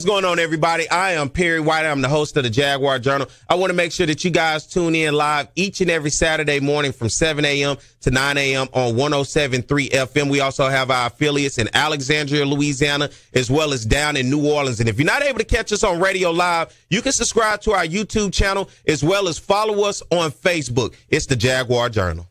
What's going on, everybody? I am Perry White. I'm the host of the Jaguar Journal. I want to make sure that you guys tune in live each and every Saturday morning from 7 a.m. to 9 a.m. on 107.3 FM. We also have our affiliates in Alexandria, Louisiana, as well as down in New Orleans. And if you're not able to catch us on radio live, you can subscribe to our YouTube channel as well as follow us on Facebook. It's the Jaguar Journal.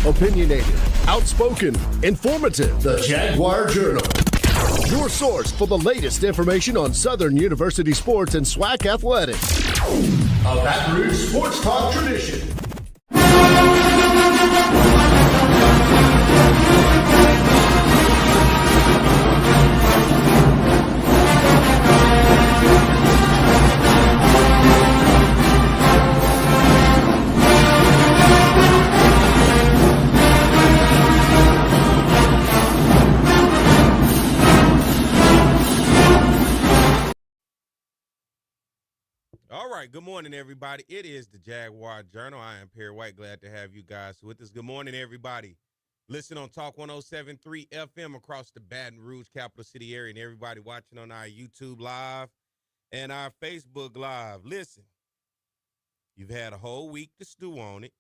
Opinionated, outspoken, informative. The Jaguar Journal. Your source for the latest information on Southern University sports and SWAC athletics. A Baton Rouge sports talk tradition. All right, good morning, everybody. It is the Jaguar Journal. I am Perry White. Glad to have you guys with us. Good morning, everybody. Listen on Talk 107.3 FM across the Baton Rouge, capital city area, and everybody watching on our YouTube Live and our Facebook Live. Listen, you've had a whole week to stew on it.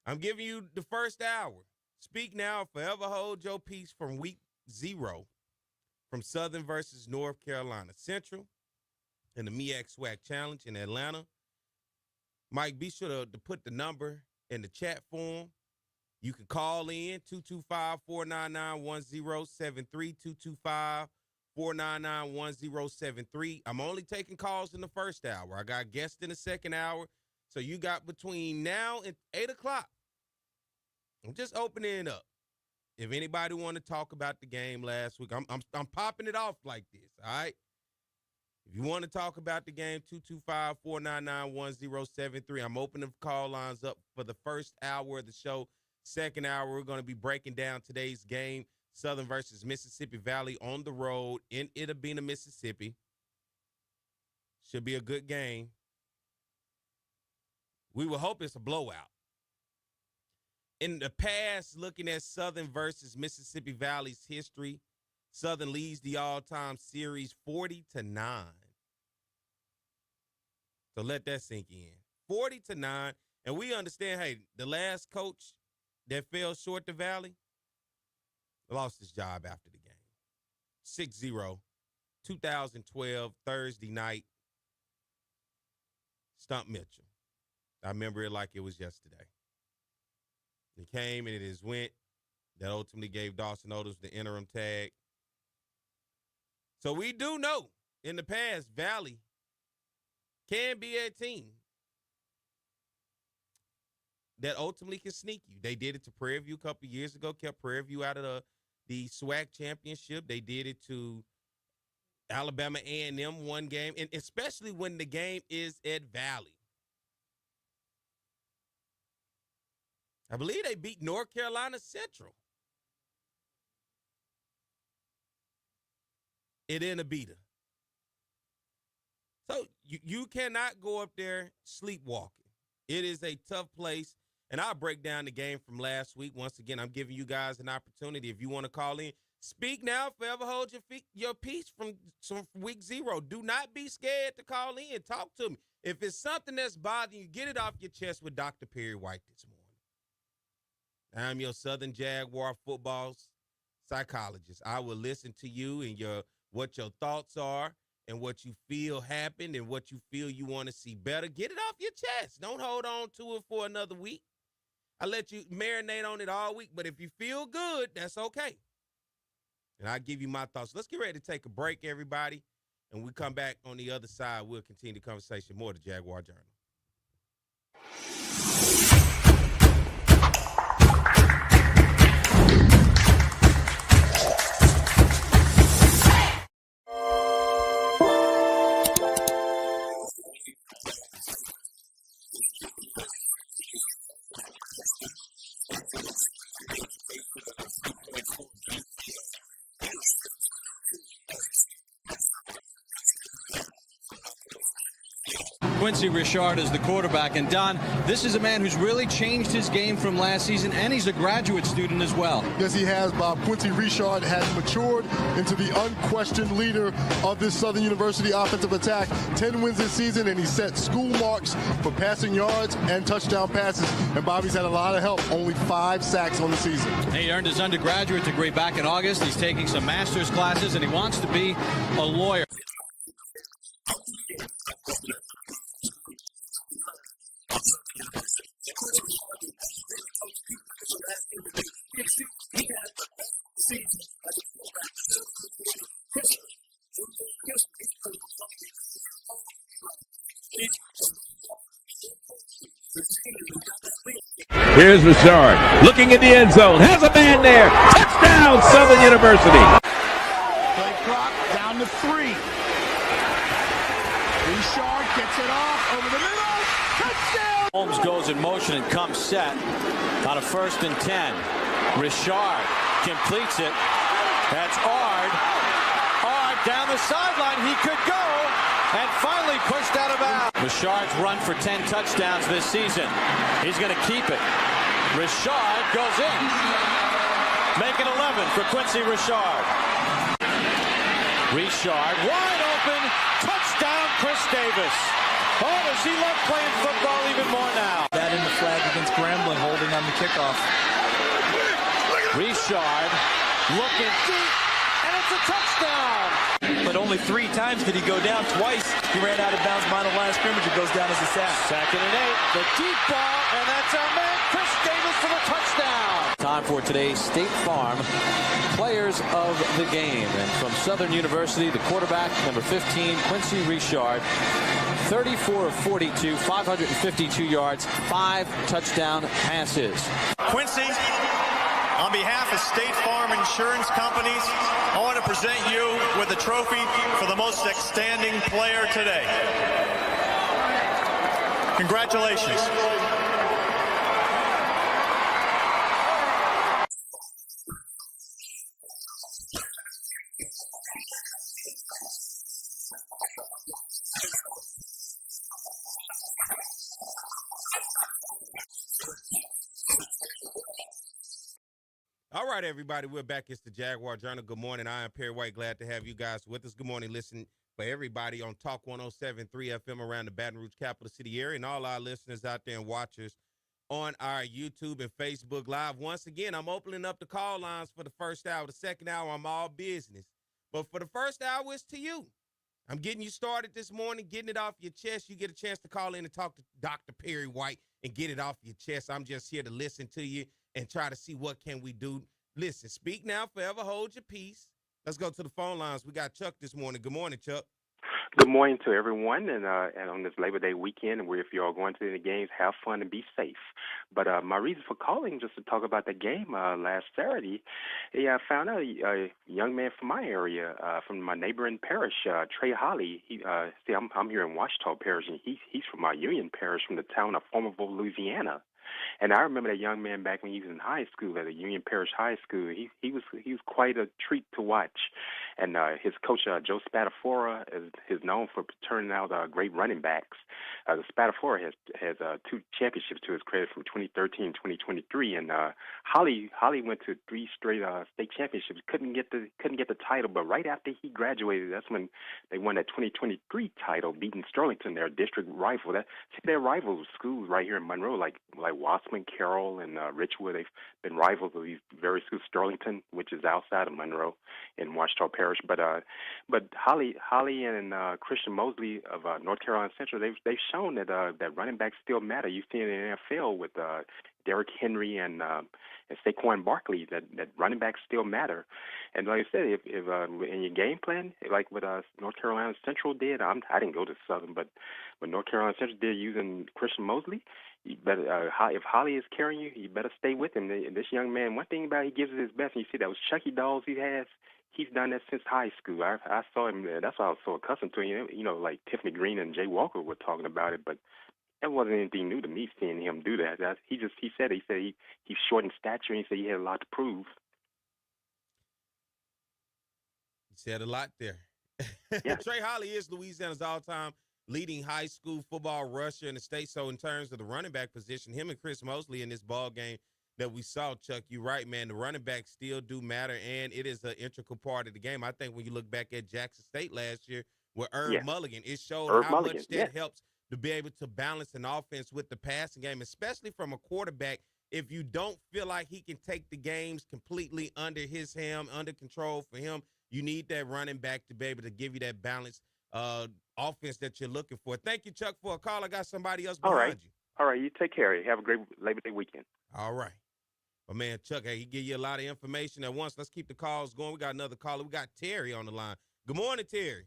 I'm giving you the first hour. Speak now, forever hold your peace from week 0 from Southern versus North Carolina Central in the MEAC SWAC Challenge in Atlanta. Mike, be sure to put the number in the chat form. You can call in 225-499-1073, 225-499-1073. I'm only taking calls in the first hour. I got guests in the second hour. So you got between now and 8 o'clock. I'm just opening it up. If anybody want to talk about the game last week, I'm popping it off like this, all right? If you want to talk about the game, 225-499-1073. I'm opening the call lines up for the first hour of the show. Second hour, we're going to be breaking down today's game, Southern versus Mississippi Valley on the road in Itta Bena, Mississippi. Should be a good game. We will hope it's a blowout. In the past, looking at Southern versus Mississippi Valley's history, Southern leads the all-time series 40-9. So let that sink in. 40-9. And we understand, hey, the last coach that fell short to Valley lost his job after the game. 6-0, 2012, Thursday night. Stump Mitchell. I remember it like it was yesterday. It came and it just went. That ultimately gave Dawson Otis the interim tag. So we do know in the past, Valley can be a team that ultimately can sneak you. They did it to Prairie View a couple years ago, kept Prairie View out of the SWAC championship. They did it to Alabama A&M one game, and especially when the game is at Valley. I believe they beat North Carolina Central. It in a beater. So you cannot go up there sleepwalking. It is a tough place. And I'll break down the game from last week. Once again, I'm giving you guys an opportunity. If you want to call in, speak now, forever hold your peace from week 0. Do not be scared to call in. Talk to me. If it's something that's bothering you, get it off your chest with Dr. Perry White this morning. I'm your Southern Jaguar football psychologist. I will listen to you and what your thoughts are and what you feel happened and what you feel you want to see better. Get it off your chest. Don't hold on to it for another week. I let you marinate on it all week, but if you feel good, that's okay. And I'll give you my thoughts. Let's get ready to take a break, everybody. And when we come back on the other side, we'll continue the conversation more to Jaguar Journal. Quincy Richard is the quarterback. And, Don, this is a man who's really changed his game from last season, and he's a graduate student as well. Yes, he has, Bob. Quincy Richard has matured into the unquestioned leader of this Southern University offensive attack. 10 wins this season, and he set school marks for passing yards and touchdown passes. And Bobby's had a lot of help, only 5 sacks on the season. He earned his undergraduate degree back in August. He's taking some master's classes, and he wants to be a lawyer. Here's Richard, looking in the end zone, has a man there. Touchdown, Southern University. Play clock down to 3. Richard gets it off over the middle. Touchdown! Holmes goes in motion and comes set on a 1st and 10. Richard completes it. That's Ard. Ard down the sideline. He could go. And finally pushed out of bounds. Richard's run for 10 touchdowns this season. He's going to keep it. Richard goes in. Make it 11 for Quincy Richard. Richard wide open. Touchdown, Chris Davis. Oh, does he love playing football even more now? That in the flag against Grambling, holding on the kickoff. Richard looking deep, and it's a touchdown. But only 3 times did he go down. Twice he ran out of bounds behind the line of scrimmage. It goes down as a sack. 2nd and 8, the deep ball, and that's our man, Chris Davis, for the touchdown. Time for today's State Farm Players of the Game. And from Southern University, the quarterback, number 15, Quincy Richard, 34 of 42, 552 yards, 5 touchdown passes. Quincy, on behalf of State Farm Insurance Companies, I want to present you with a trophy for the most outstanding player today. Congratulations. All right, everybody, we're back. It's the Jaguar Journal. Good morning. I am Perry White. Glad to have you guys with us. Good morning. Listen for everybody on Talk 107.3 FM around the Baton Rouge capital city area and all our listeners out there and watchers on our YouTube and Facebook Live. Once again, I'm opening up the call lines for the first hour. The second hour, I'm all business. But for the first hour, it's to you. I'm getting you started this morning, getting it off your chest. You get a chance to call in and talk to Dr. Perry White and get it off your chest. I'm just here to listen to you and try to see what can we do. Listen, speak now, forever hold your peace. Let's go to the phone lines. We got Chuck this morning. Good morning, Chuck. Good morning to everyone, and on this Labor Day weekend, where if you are going to the games, have fun and be safe. But my reason for calling, just to talk about the game last Saturday, I found out a young man from my area, from my neighboring parish, Trey Holly. I'm here in Washita Parish, and he's from my Union Parish, from the town of Formerville, Louisiana. And I remember that young man back when he was in high school at a Union Parish High School. He was quite a treat to watch. And his coach, Joe Spatafora, is known for turning out great running backs. The Spatafora has 2 championships to his credit from 2013 2023. And Holly went to 3 straight state championships. Couldn't get the title, but right after he graduated, that's when they won that 2023 title, beating Sterlington, their district rival. They're rival schools right here in Monroe, like Wassman, Carroll, and Richwood. They've been rivals of these very schools. Sterlington, which is outside of Monroe in Washita Parish, but Holly and Christian Mosley of North Carolina Central, they've shown that running backs still matter. You see it in the NFL with Derrick Henry and Saquon Barkley, that running backs still matter. And like I said, if in your game plan, like what North Carolina Central did, I didn't go to Southern, but what North Carolina Central did using Christian Mosley, you better if Holly is carrying you, you better stay with him. This young man, one thing about it, he gives it his best. And you see that with Chucky Dolls he has. He's done that since high school. I saw him. That's why I was so accustomed to him. You know, like Tiffany Green and Jay Walker were talking about it, but that wasn't anything new to me seeing him do that. He said he's short in stature, and he said he had a lot to prove. He said a lot there. Yeah. Trey Holly is Louisiana's all-time leading high school football rusher in the state. So in terms of the running back position, him and Chris Mosley in this ball game that we saw, Chuck, you're right, man. The running backs still do matter, and it is an integral part of the game. I think when you look back at Jackson State last year with Irv Mulligan, it showed how much that helps to be able to balance an offense with the passing game, especially from a quarterback. If you don't feel like he can take the games completely under his helm, under control for him, you need that running back to be able to give you that balanced offense that you're looking for. Thank you, Chuck, for a call. I got somebody else behind you. All right, you take care. Have a great Labor Day weekend. All right. Well, man, Chuck, hey, he give you a lot of information at once. Let's keep the calls going. We got another caller. We got Terry on the line. Good morning, Terry.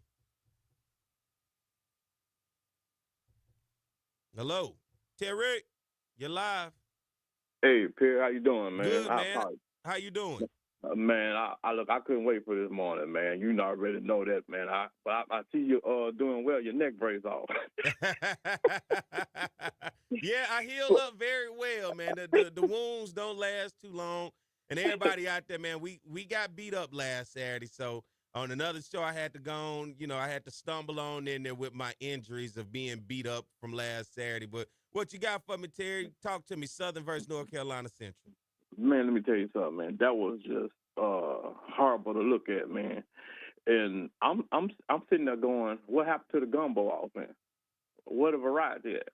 Hello. Terry, you're live. Hey, Pierre, how you doing, man? Good, man. How you doing? Man, I couldn't wait for this morning, man. You already know that, man. I see you doing well. Your neck brace off. Yeah, I healed up very well, man. The wounds don't last too long. And everybody out there, man, we got beat up last Saturday. So on another show, I had to go on, I had to stumble on in there with my injuries of being beat up from last Saturday. But what you got for me, Terry? Talk to me, Southern versus North Carolina Central. Man, let me tell you something, man. That was just horrible to look at, man. And I'm sitting there going, what happened to the gumbo offense? What a variety at?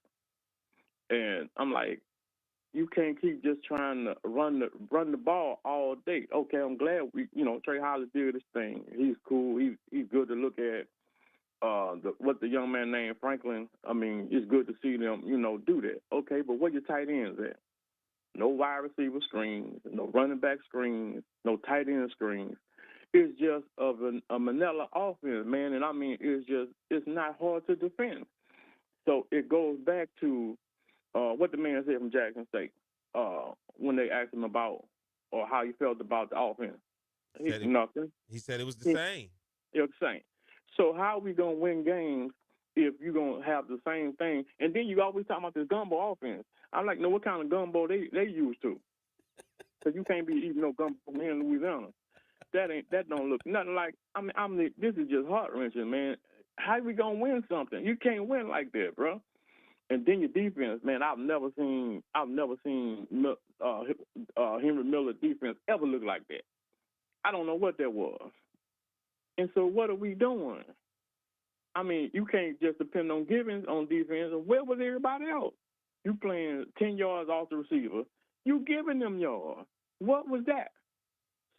And I'm like, you can't keep just trying to run the ball all day. Okay, I'm glad Trey Hollis did his thing. He's cool. He's good to look at. What the young man named Franklin. I mean, it's good to see them, do that. Okay, but where your tight ends at? No wide receiver screens, no running back screens, no tight end screens. It's just a Manila offense, man. And I mean, it's not hard to defend. So it goes back to what the man said from Jackson State when they asked him about or how he felt about the offense. Nothing. He said it was the same. It was the same. So how are we going to win games if you're going to have the same thing? And then you always talk about this gumbo offense. I'm like, no, what kind of gumbo they used to? Because you can't be eating no gumbo here in Louisiana. That don't look nothing like. This is just heart-wrenching, man. How we going to win something? You can't win like that, bro. And then your defense, man, I've never seen Henry Miller defense ever look like that. I don't know what that was. And so what are we doing? I mean, you can't just depend on Givens on defense. Where was everybody else? You playing 10 yards off the receiver. You giving them yards. What was that?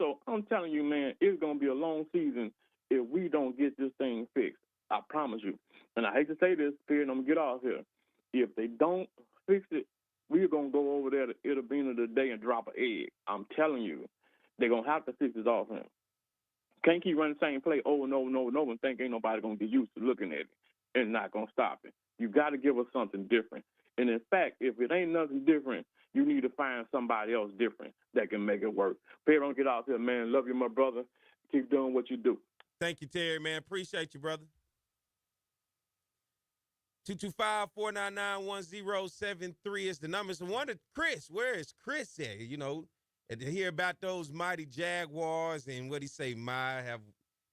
So I'm telling you, man, it's going to be a long season if we don't get this thing fixed. I promise you. And I hate to say this, Pierre, and I'm going to get off here. If they don't fix it, we're going to go over there to Itabena of the day and drop an egg. I'm telling you, they're going to have to fix this offense. Can't keep running the same play over and over and over and over and think ain't nobody going to get used to looking at it and not going to stop it. You got to give us something different. And in fact, if it ain't nothing different, you need to find somebody else different that can make it work. Perry, don't get out here, man. Love you, my brother. Keep doing what you do. Thank you, Terry, man. Appreciate you, brother. 225-499-1073 is the number. So wonder, Chris, where is Chris at? You know, and to hear about those mighty Jaguars and what he say, have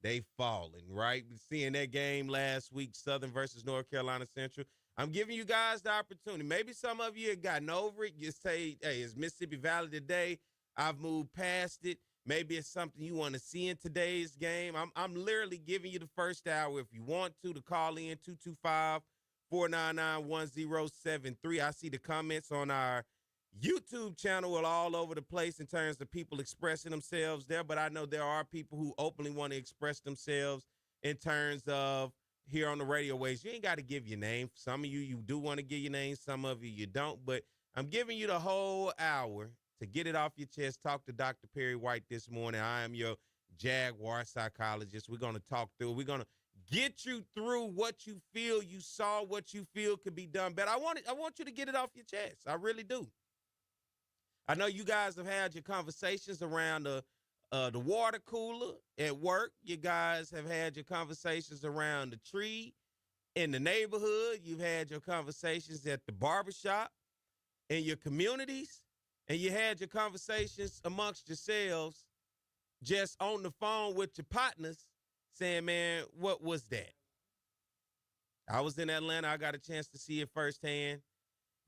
they fallen, right? Seeing that game last week, Southern versus North Carolina Central. I'm giving you guys the opportunity. Maybe some of you have gotten over it. You say, hey, it's Mississippi Valley today. I've moved past it. Maybe it's something you want to see in today's game. I'm literally giving you the first hour. If you want to call in 225-499-1073. I see the comments on our YouTube channel are all over the place in terms of people expressing themselves there, but I know there are people who openly want to express themselves in terms of here on the radio waves. You ain't got to give your name. Some of you do want to give your name. Some of you don't, but I'm giving you the whole hour to get it off your chest. Talk to Dr. Perry White this morning. I am your Jaguar psychologist. We're going to talk through. We're going to get you through what you feel you saw, what you feel could be done better. I want you to get it off your chest. I really do. I know you guys have had your conversations around the water cooler at work. You guys have had your conversations around the tree in the neighborhood. You've had your conversations at the barbershop, in your communities, and you had your conversations amongst yourselves just on the phone with your partners saying, man, what was that? I was in Atlanta. I got a chance to see it firsthand.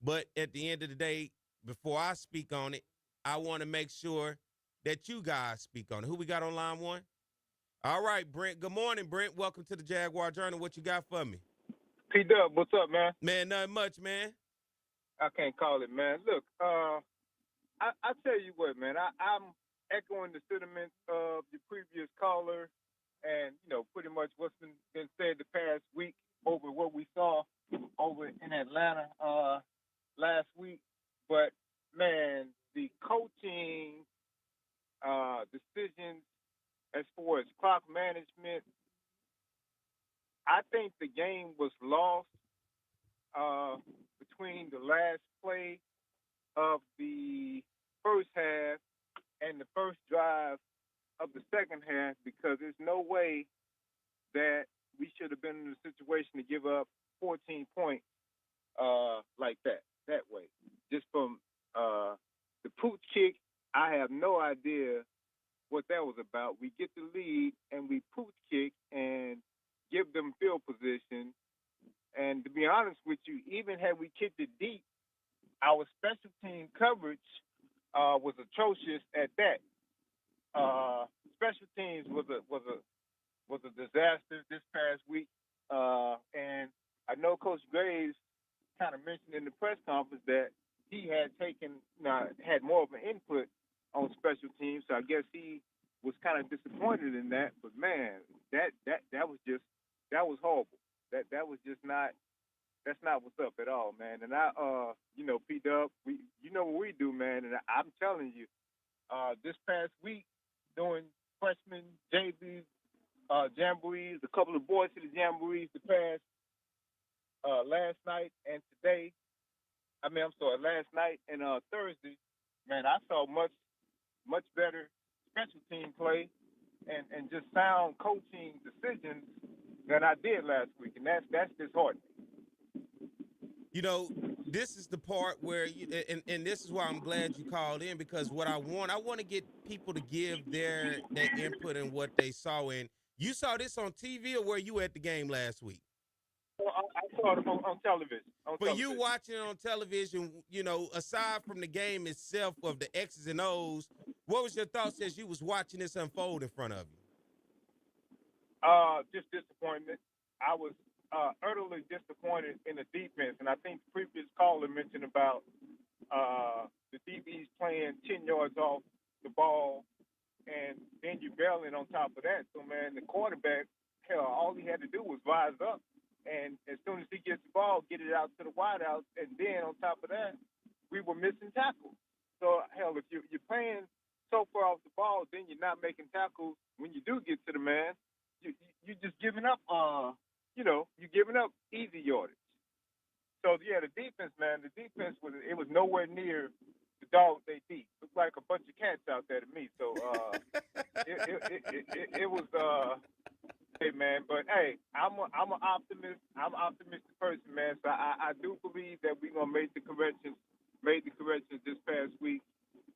But at the end of the day, before I speak on it, I want to make sure that you guys speak on it. Who we got on line one? All right, Brent. Good morning, Brent. Welcome to the Jaguar Journal. What you got for me? P-Dub, what's up, man? Man, nothing much, man. I can't call it, man. Look, I tell you what, man. I'm echoing the sentiments of the previous caller and, you know, pretty much what's been said the past week over what we saw over in Atlanta last week. But, man, the coaching decisions as far as clock management, I think the game was lost between the last play of the first half and the first drive of the second half, because there's no way that we should have been in a situation to give up 14 points like that way. Just from the pooch kick, I have no idea what that was about. We get the lead and we pooch kick and give them field position. And to be honest with you, even had we kicked it deep, our special team coverage was atrocious at that. Special teams was a disaster this past week. And I know Coach Graves kind of mentioned in the press conference that he had more of an input on special teams, so I guess he was kind of disappointed in that. But man, that was horrible. That was just not. That's not what's up at all, man. And P-Dub, you know what we do, man. And I'm telling you, this past week doing freshman JV jamborees, a couple of boys to the jamborees the past last night and today. Last night and Thursday, man, I saw much better special team play and just sound coaching decisions than I did last week, and that's disheartening. You know, this is the part where, and this is why I'm glad you called in, because what I want to get people to give their input in what they saw. And you saw this on TV, or were you at the game last week? I saw it on television. You watching it on television, you know, aside from the game itself of the X's and O's, what was your thoughts as you was watching this unfold in front of you? Just disappointment. I was utterly disappointed in the defense, and I think the previous caller mentioned about the DBs playing 10 yards off the ball, and then you bailing on top of that. So, man, the quarterback, all he had to do was rise up, and as soon as he gets the ball, get it out to the wideouts, and then on top of that, we were missing tackles. So, if you're playing so far off the ball, then you're not making tackles. When you do get to the man, you're just giving up, you're giving up easy yardage. So, yeah, the defense was nowhere near the dogs they beat. Looked like a bunch of cats out there to me. So, it was Hey, man, but hey, I'm an optimist. I'm an optimistic person, man. So I do believe that we're gonna make the corrections this past week,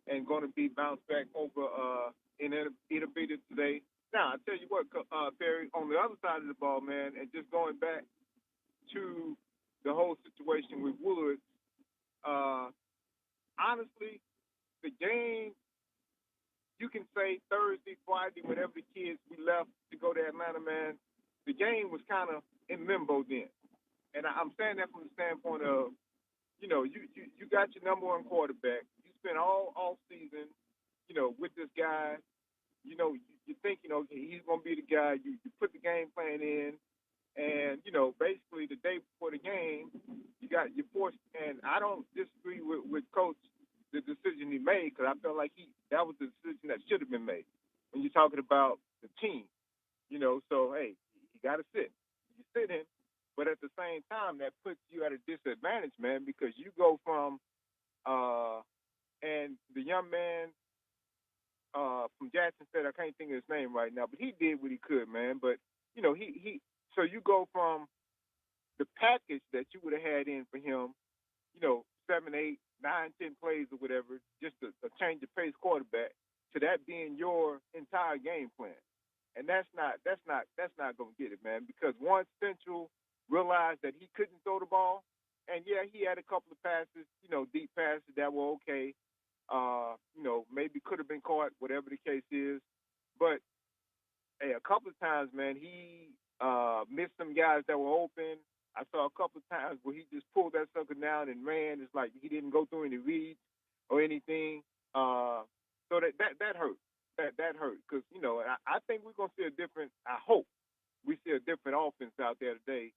and gonna be bounced back over innovative today. Now I tell you what, Perry, on the other side of the ball, man, and just going back to the whole situation with Woods, honestly, the game. You can say Thursday, Friday, whatever the kids we left to go to Atlanta, man, the game was kind of in limbo then. And I'm saying that from the standpoint of, you got your number one quarterback. You spent all season, with this guy. You're thinking, okay, he's going to be the guy. You put the game plan in, and, basically the day before the game, you forced. And I don't disagree with Coach the decision he made, because I felt like that was the decision that should have been made when you're talking about the team. So, hey, you got to sit. You sit in, but at the same time, that puts you at a disadvantage, man, because you go from and the young man from Jackson said, I can't think of his name right now, but he did what he could, man. But, so you go from the package that you would have had in for him, 7, 8, 9, 10 plays or whatever, just a change of pace quarterback, to that being your entire game plan. And that's not going to get it, man, because once Central realized that he couldn't throw the ball, and yeah, he had a couple of passes, deep passes that were okay, maybe could have been caught, whatever the case is. But hey, a couple of times, man, he missed some guys that were open. I saw a couple of times where he just pulled that sucker down and ran. It's like he didn't go through any reads or anything. So that hurt. That hurt because, I think we're going to see a different – I hope we see a different offense out there today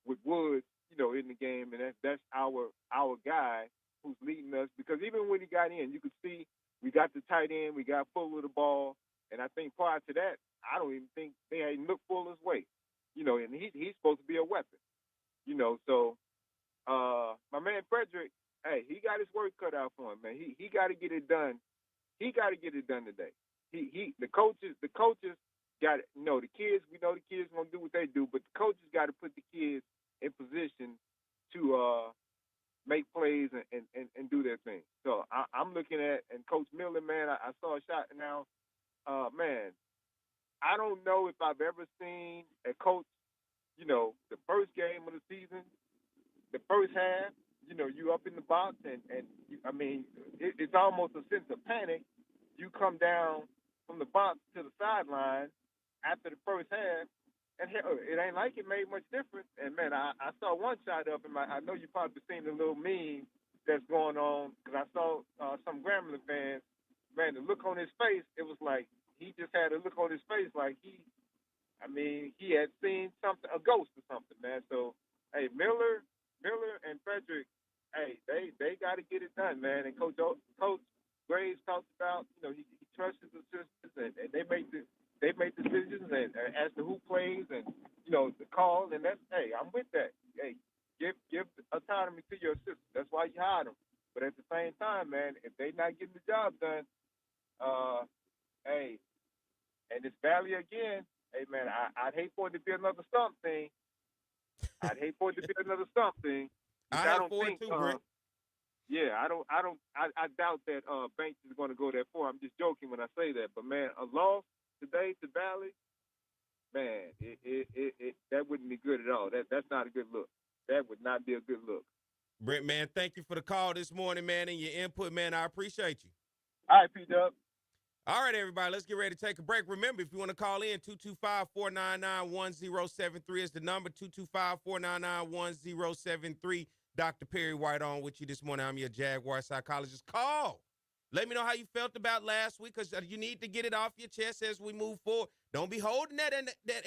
with Woods, in the game, and that's our guy who's leading us, because even when he got in, you could see we got the tight end, we got full of the ball, and I think prior to that, I don't even think they hadn't looked full his way, and he's supposed to be a weapon. So my man Frederick, hey, he got his work cut out for him, man. He got to get it done. He got to get it done today. The coaches got it. The kids, we know the kids gonna do what they do, but the coaches got to put the kids in position to make plays and do their thing. So I'm looking at, and Coach Miller, man, I saw a shot now. Man, I don't know if I've ever seen a coach, the first game of the season, the first half, you up in the box, and it's almost a sense of panic. You come down from the box to the sideline after the first half, and it ain't like it made much difference. And, man, I saw one shot up, and I know you probably seen the little meme that's going on, because I saw some Grambling fans, man, the look on his face, it was like he just had a look on his face like he had seen something, a ghost or something, man. So, hey, Miller and Frederick, hey, they got to get it done, man. And Coach Graves talked about, he trusts his assistants, and they make decisions and as to who plays and, the call. And that's, hey, I'm with that. Hey, give autonomy to your assistants. That's why you hire them. But at the same time, man, if they not getting the job done, hey, and it's Valley again, hey, man, I'd hate for it to be another stump thing. I don't think, yeah, I doubt that Banks is going to go that far. I'm just joking when I say that. But, man, a loss today to Valley, man, that wouldn't be good at all. That's not a good look. That would not be a good look. Brent, man, thank you for the call this morning, man, and your input, man. I appreciate you. All right, P-Dub. All right, everybody, let's get ready to take a break. Remember, if you want to call in, 225-499-1073 is the number, 225-499-1073. Dr. Perry White on with you this morning. I'm your Jaguar psychologist. Call. Let me know how you felt about last week, because you need to get it off your chest as we move forward. Don't be holding that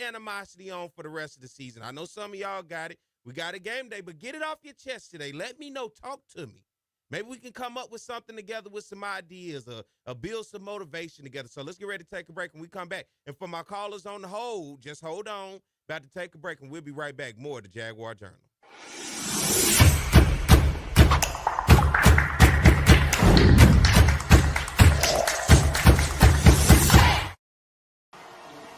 animosity on for the rest of the season. I know some of y'all got it. We got a game day, but get it off your chest today. Let me know. Talk to me. Maybe we can come up with something together with some ideas or build some motivation together. So let's get ready to take a break when we come back. And for my callers on the hold, just hold on. About to take a break, and we'll be right back. More of the Jaguar Journal.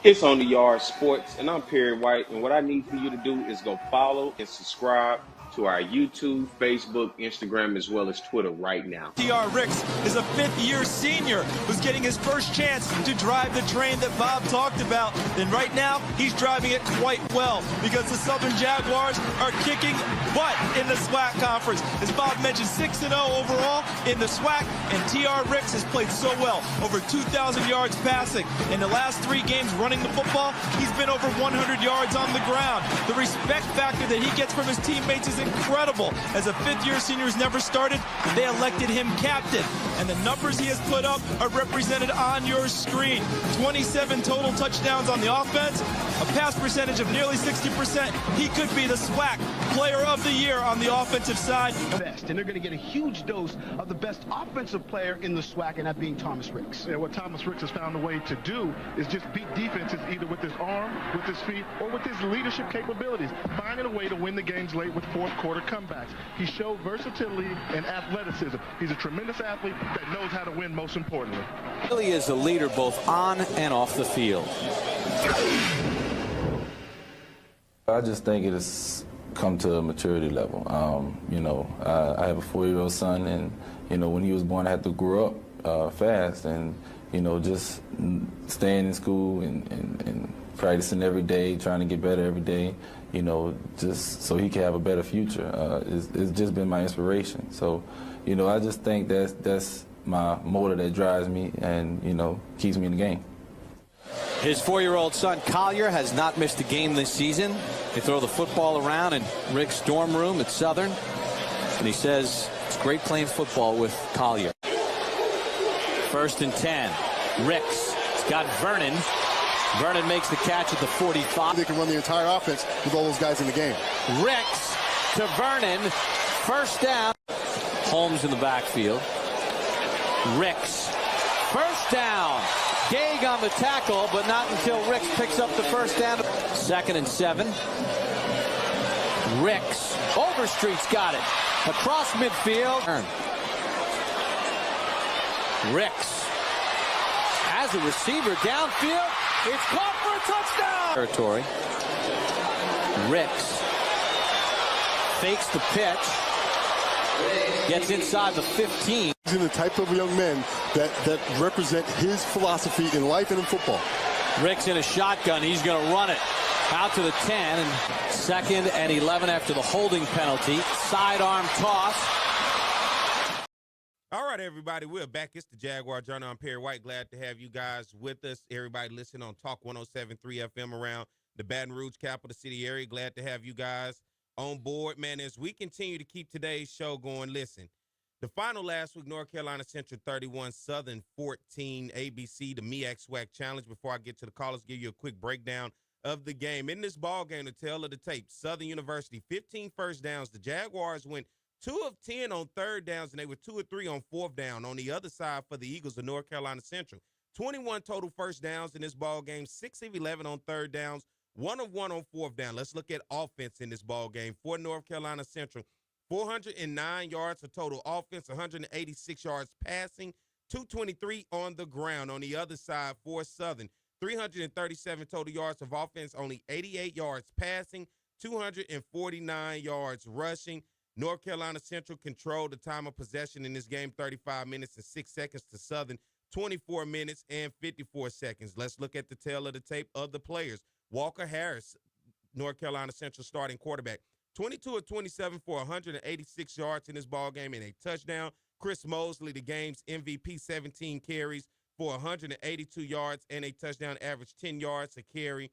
It's On the Yard Sports, and I'm Perry White. And what I need for you to do is go follow and subscribe to our YouTube, Facebook, Instagram, as well as Twitter right now. T.R. Ricks is a fifth-year senior who's getting his first chance to drive the train that Bob talked about. And right now, he's driving it quite well because the Southern Jaguars are kicking butt in the SWAC conference. As Bob mentioned, 6-0 overall in the SWAC, and T.R. Ricks has played so well, over 2,000 yards passing. In the last 3 games running the football, he's been over 100 yards on the ground. The respect factor that he gets from his teammates is incredible. As a fifth-year senior who's never started, they elected him captain. And the numbers he has put up are represented on your screen. 27 total touchdowns on the offense, a pass percentage of nearly 60%. He could be the SWAC Player of the Year on the offensive side. Best, and they're going to get a huge dose of the best offensive player in the SWAC, and that being Thomas Ricks. Yeah, what Thomas Ricks has found a way to do is just beat defenses either with his arm, with his feet, or with his leadership capabilities, finding a way to win the games late with fourth quarter comebacks. He showed versatility and athleticism. He's a tremendous athlete that knows how to win, most importantly. Really is a leader both on and off the field. I just think it has come to a maturity level. I have a 4-year-old son, and, when he was born, I had to grow up fast, and, just staying in school and practicing every day, trying to get better every day, just so he can have a better future. It's just been my inspiration. So, I just think that's my motor that drives me and, keeps me in the game. His 4-year-old son, Collier, has not missed a game this season. They throw the football around in Rick's dorm room at Southern, and he says it's great playing football with Collier. 1st and 10. Ricks. He's got Vernon. Vernon makes the catch at the 45. They can run the entire offense with all those guys in the game. Ricks to Vernon. 1st down. Holmes in the backfield. Ricks. 1st down. Gage on the tackle, but not until Ricks picks up the 1st down. 2nd and 7. Ricks. Overstreet's got it. Across midfield. Ricks. As a receiver downfield, it's caught for a touchdown. Territory. Ricks fakes the pitch. Gets inside the 15. He's in the type of young men that represent his philosophy in life and in football. Ricks in a shotgun. He's going to run it out to the 10. And 2nd and 11 after the holding penalty. Sidearm toss. All right, everybody, we're back. It's the Jaguar Journal. I'm Perry White. Glad to have you guys with us. Everybody listening on Talk 107.3 FM around the Baton Rouge capital city area. Glad to have you guys on board, man. As we continue to keep today's show going, listen, the final last week, North Carolina Central 31, Southern 14, ABC, the MEAC SWAC Challenge. Before I get to the callers, give you a quick breakdown of the game. In this ball game, the tail of the tape, Southern University, 15 first downs. The Jaguars went 2 of 10 on 3rd downs, and they were 2 of 3 on 4th down. On the other side for the Eagles of North Carolina Central, 21 total first downs in this ball game, 6 of 11 on 3rd downs, 1 of 1 on 4th down. Let's look at offense in this ball game for North Carolina Central. 409 yards of total offense, 186 yards passing, 223 on the ground. On the other side for Southern, 337 total yards of offense, only 88 yards passing, 249 yards rushing. North Carolina Central controlled the time of possession in this game, 35 minutes and 6 seconds to Southern, 24 minutes and 54 seconds. Let's look at the tail of the tape of the players. Walker Harris, North Carolina Central starting quarterback, 22 of 27 for 186 yards in this ballgame and a touchdown. Chris Mosley, the game's MVP, 17 carries for 182 yards and a touchdown, average 10 yards a carry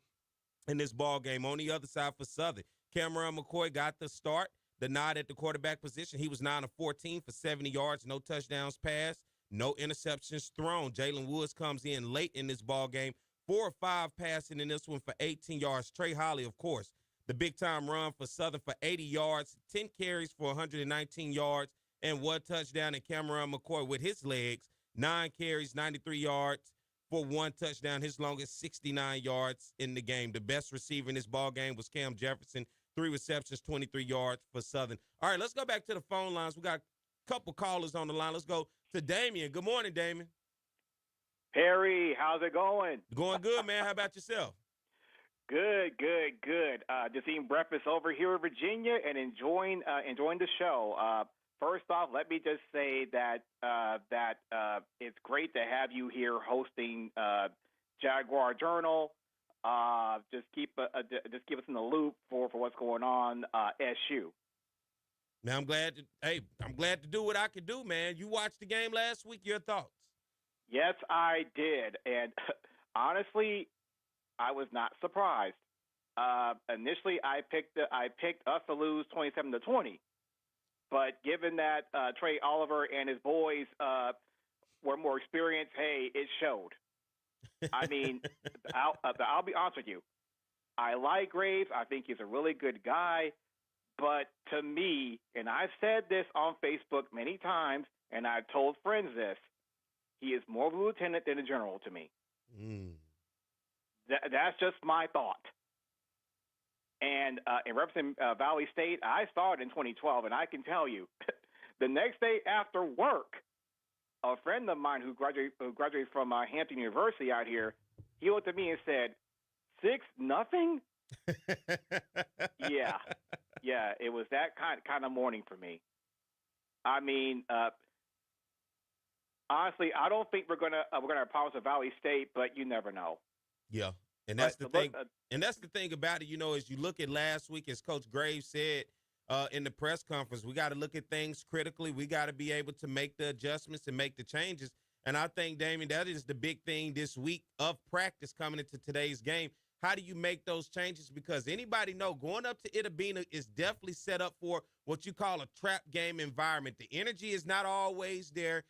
in this ballgame. On the other side for Southern, Cameron McCoy got the start, the nod at the quarterback position. He was 9 of 14 for 70 yards, no touchdowns passed, no interceptions thrown. Jalen Woods comes in late in this ballgame, 4 of 5 passing in this one for 18 yards. Trey Holly, of course, the big-time run for Southern for 80 yards, 10 carries for 119 yards, and 1 touchdown. And Cameron McCoy with his legs, 9 carries, 93 yards for 1 touchdown, his longest 69 yards in the game. The best receiver in this ballgame was Cam Jefferson, 3 receptions, 23 yards for Southern. All right, let's go back to the phone lines. We got a couple callers on the line. Let's go to Damien. Good morning, Damien. Perry, how's it going? Going good, man. How about yourself? Good. Just eating breakfast over here in Virginia and enjoying the show. First off, let me just say that it's great to have you here hosting Jaguar Journal. Just keep us in the loop for what's going on SU. Man, I'm glad to do what I could do, man. You watched the game last week. Your thoughts? Yes, I did, and honestly, I was not surprised. Initially, I picked us to lose 27-20, but given that Trey Oliver and his boys were more experienced, hey, it showed. I mean, I'll be honest with you. I like Graves. I think he's a really good guy. But to me, and I've said this on Facebook many times, and I've told friends this, he is more of a lieutenant than a general to me. That's just my thought. And in representing Valley State, I saw it in 2012, and I can tell you, the next day after work, a friend of mine who graduated from Hampton University out here, he looked at me and said, 6-0? Yeah, it was that kind of morning for me. I mean, honestly, I don't think we're gonna promise a Valley State, but you never know. Yeah, and that's the thing. And that's the thing about it. You know, as you look at last week, as Coach Graves said in the press conference, we got to look at things critically. We got to be able to make the adjustments and make the changes. And I think, Damien, that is the big thing this week of practice coming into today's game. How do you make those changes? Because anybody know going up to Itabena is definitely set up for what you call a trap game environment. The energy is not always there.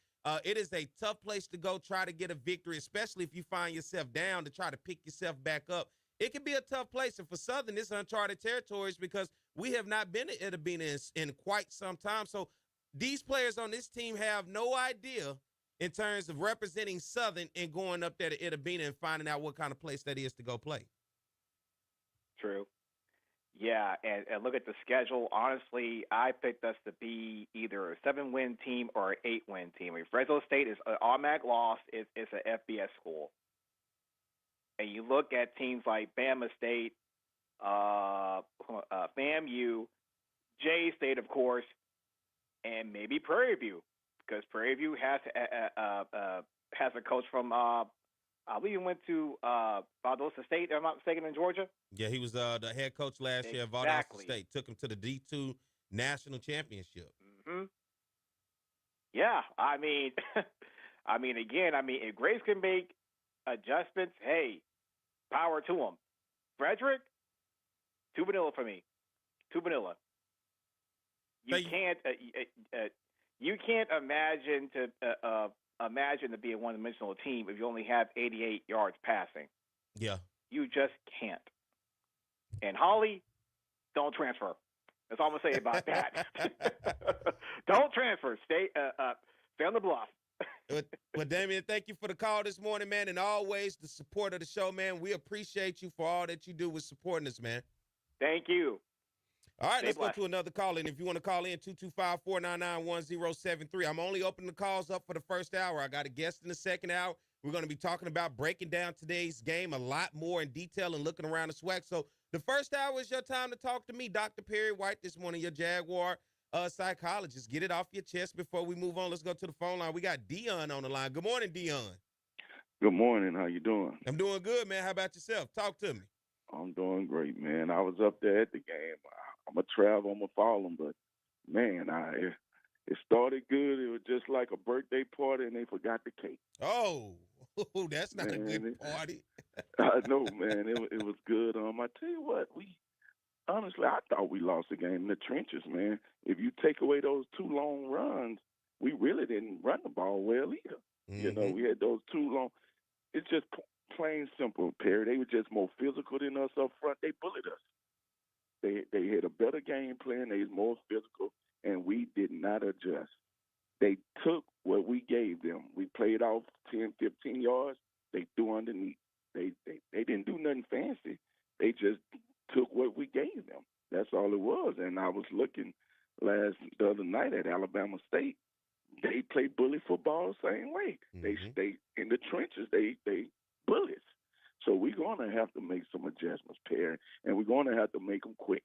It is a tough place to go try to get a victory, especially if you find yourself down to try to pick yourself back up. It can be a tough place. And for Southern, it's uncharted territories because we have not been to Itabena in quite some time. So these players on this team have no idea in terms of representing Southern and going up there to Itabena and finding out what kind of place that is to go play. True. Yeah, and look at the schedule. Honestly, I picked us to be either a 7-win team or an 8-win team. I mean, Fresno State is an automatic loss. It's an FBS school. And you look at teams like Bama State, FAMU, J State, of course, and maybe Prairie View, because Prairie View has a coach from I believe he went to Valdosta State, if I'm not mistaken, in Georgia. Yeah, he was the head coach last year at Valdosta State. Took him to the D2 national championship. Mm-hmm. Yeah, I mean, again, if Grace can make adjustments, hey, power to him. Frederick, too vanilla for me. Too vanilla. You can't imagine to be a one-dimensional team if you only have 88 yards passing. Yeah. You just can't. And Holly, don't transfer. That's all I'm going to say about that. Don't transfer. Stay on the bluff. Well, Damien, thank you for the call this morning, man, and always the support of the show, man. We appreciate you for all that you do with supporting us, man. Thank you. All right, let's go to another call. And if you want to call in, 225-499-1073. I'm only opening the calls up for the first hour. I got a guest in the second hour. We're going to be talking about breaking down today's game a lot more in detail and looking around the SWAC. So the first hour is your time to talk to me, Dr. Perry White, this morning, your Jaguar psychologist. Get it off your chest before we move on. Let's go to the phone line. We got Dion on the line. Good morning, Dion. Good morning. How you doing? I'm doing good, man. How about yourself? Talk to me. I'm doing great, man. I was up there at the game. I'm going to travel. I'm going to follow them. But, man, it started good. It was just like a birthday party, and they forgot the cake. Oh, that's not a good party. I know, man. It was good. I tell you what, honestly, I thought we lost the game in the trenches, man. If you take away those two long runs, we really didn't run the ball well either. Mm-hmm. You know, we had those two long. It's just plain simple, Perry. They were just more physical than us up front. They bullied us. They had a better game plan. They was more physical, and we did not adjust. They took what we gave them. We played off 10, 15 yards. They threw underneath. They didn't do nothing fancy. They just took what we gave them. That's all it was. And I was looking the other night at Alabama State. they play bully football the same way. They stay in the trenches. They bullies. So we're going to have to make some adjustments, Perry, and we're going to have to make them quick.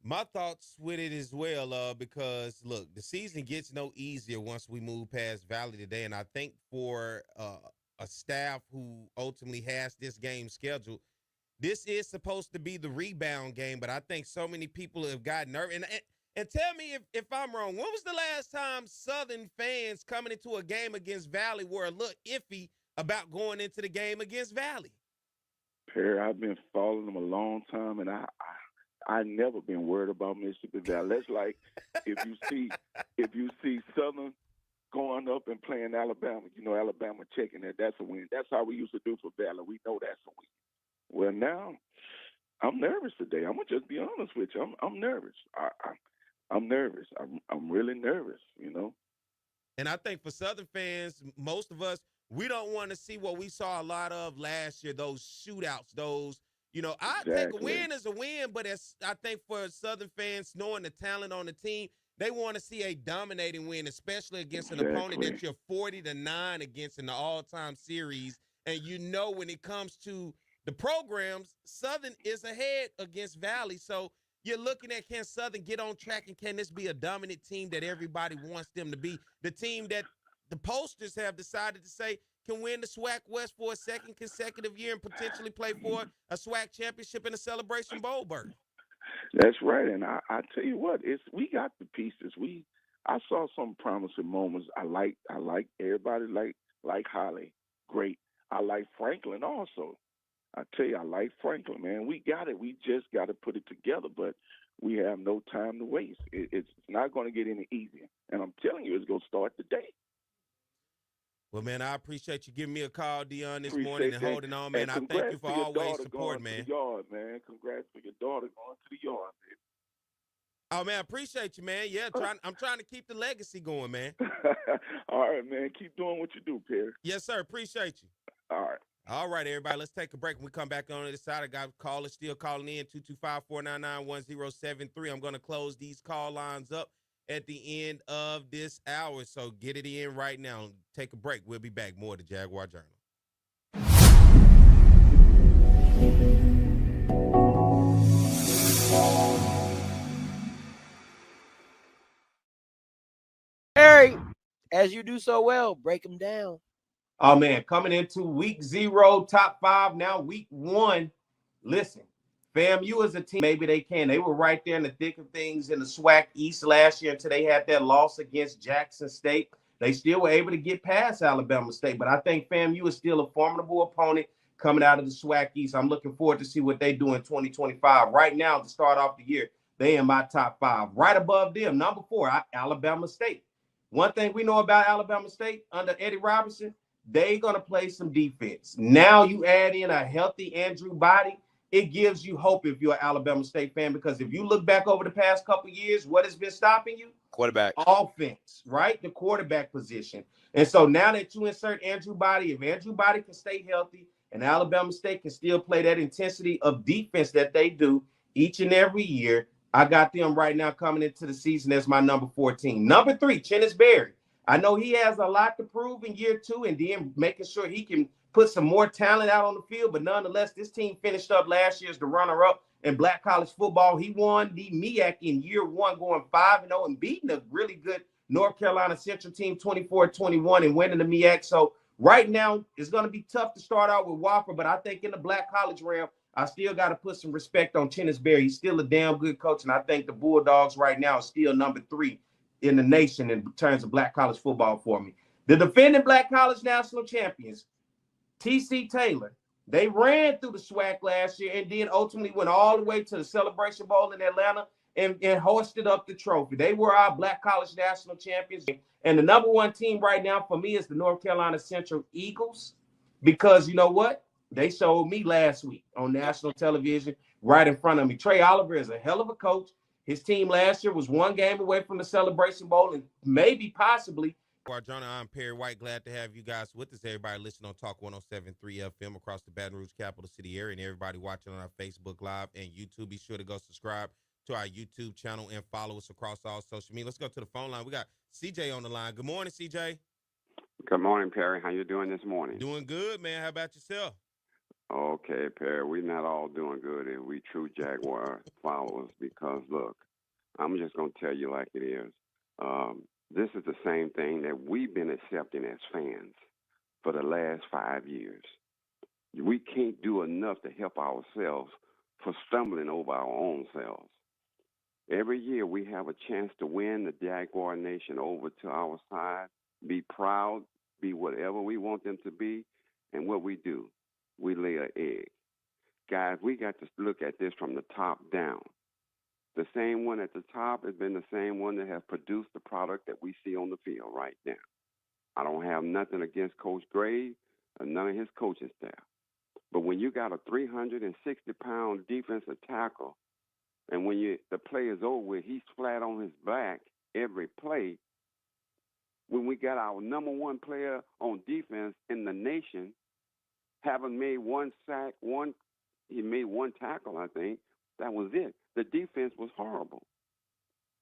My thoughts with it as well, because, look, the season gets no easier once we move past Valley today, and I think for a staff who ultimately has this game scheduled, this is supposed to be the rebound game, but I think so many people have gotten nervous. And tell me if I'm wrong, when was the last time Southern fans coming into a game against Valley were a little iffy about going into the game against Valley? Perry, I've been following them a long time, and I never been worried about Mississippi Valley. That's like if you see Southern going up and playing Alabama, Alabama checking that's a win. That's how we used to do for Valley. We know that's a win. Well, now I'm nervous today. I'm gonna just be honest with you. I'm nervous. I'm nervous. I'm really nervous. And I think for Southern fans, most of us, we don't want to see what we saw a lot of last year. Those shootouts. I take a win as a win, but I think for Southern fans, knowing the talent on the team, they want to see a dominating win, especially against an opponent that you're 40-9 against in the all-time series. And when it comes to the programs, Southern is ahead against Valley. So you're looking at, can Southern get on track, and can this be a dominant team that everybody wants them to be? The team that the posters have decided to say can win the SWAC West for a second consecutive year and potentially play for a SWAC championship in a Celebration Bowl berth. That's right, and I tell you what, we got the pieces. I saw some promising moments. I like everybody like Holly, great. I like Franklin also. I tell you, I like Franklin, man. We got it. We just got to put it together, but we have no time to waste. It's not going to get any easier, and I'm telling you, it's going to start today. Well, man, I appreciate you giving me a call, Dion, this morning and holding on, man. I thank you for always supporting, man. To the yard, man. Congrats for your daughter going to the yard, man. Oh, man, I appreciate you, man. Yeah, I'm trying to keep the legacy going, man. All right, man. Keep doing what you do, Perry. Yes, sir. Appreciate you. All right. All right, everybody. Let's take a break. When we come back on the other side, I got callers still calling in, 225-499-1073. I'm going to close these call lines up at the end of this hour, so get it in right now. Take a break. We'll be back. More of the Jaguar Journal. Harry, as you do so well, break them down. Oh, man, coming into week 0, top 5, now week 1. Listen, FAMU is a team, maybe they can. They were right there in the thick of things in the SWAC East last year until they had that loss against Jackson State. They still were able to get past Alabama State, but I think FAMU is still a formidable opponent coming out of the SWAC East. I'm looking forward to see what they do in 2025. Right now, to start off the year, they in my top 5. Right above them, number 4, Alabama State. One thing we know about Alabama State under Eddie Robinson, they're going to play some defense. Now you add in a healthy Andrew Body, it gives you hope if you're an Alabama State fan, because if you look back over the past couple of years, what has been stopping you? Quarterback. Offense, right? The quarterback position. And so now that you insert Andrew Body, if Andrew Body can stay healthy and Alabama State can still play that intensity of defense that they do each and every year, I got them right now coming into the season as my number 14. Number 3, Chennis Berry. I know he has a lot to prove in year 2 and then making sure he can put some more talent out on the field. But nonetheless, this team finished up last year as the runner-up in Black College football. He won the MEAC in year 1, going 5-0 and beating a really good North Carolina Central team 24-21 and winning the MEAC. So right now, it's going to be tough to start out with Wofford, but I think in the Black College realm, I still got to put some respect on Chennis Berry. He's still a damn good coach, and I think the Bulldogs right now are still number 3 in the nation in terms of Black College football for me. The defending Black College national champions, TC Taylor, they ran through the SWAC last year and then ultimately went all the way to the Celebration Bowl in Atlanta and hoisted up the trophy. They were our Black College national champions. And the number 1 team right now for me is the North Carolina Central Eagles, because you know what? They showed me last week on national television right in front of me. Trey Oliver is a hell of a coach. His team last year was 1 game away from the Celebration Bowl and maybe possibly. Jaguar Journal, I'm Perry White. Glad to have you guys with us. Everybody listening on Talk 107.3 FM across the Baton Rouge capital city area, and everybody watching on our Facebook Live and YouTube. Be sure to go subscribe to our YouTube channel and follow us across all social media. Let's go to the phone line. We got CJ on the line. Good morning, CJ. Good morning, Perry. How you doing this morning? Doing good, man. How about yourself? Okay, Perry. We're not all doing good if we true Jaguar followers because, look, I'm just going to tell you like it is. This is the same thing that we've been accepting as fans for the last 5 years. We can't do enough to help ourselves for stumbling over our own selves. Every year we have a chance to win the Jaguar Nation over to our side, be proud, be whatever we want them to be, and what we do, we lay an egg. Guys, we got to look at this from the top down. The same one at the top has been the same one that has produced the product that we see on the field right now. I don't have nothing against Coach Gray or none of his coaching staff. But when you got a 360-pound defensive tackle, and when the play is over with, he's flat on his back every play, when we got our number one player on defense in the nation, having made one sack, he made one tackle, I think. That was it. The defense was horrible.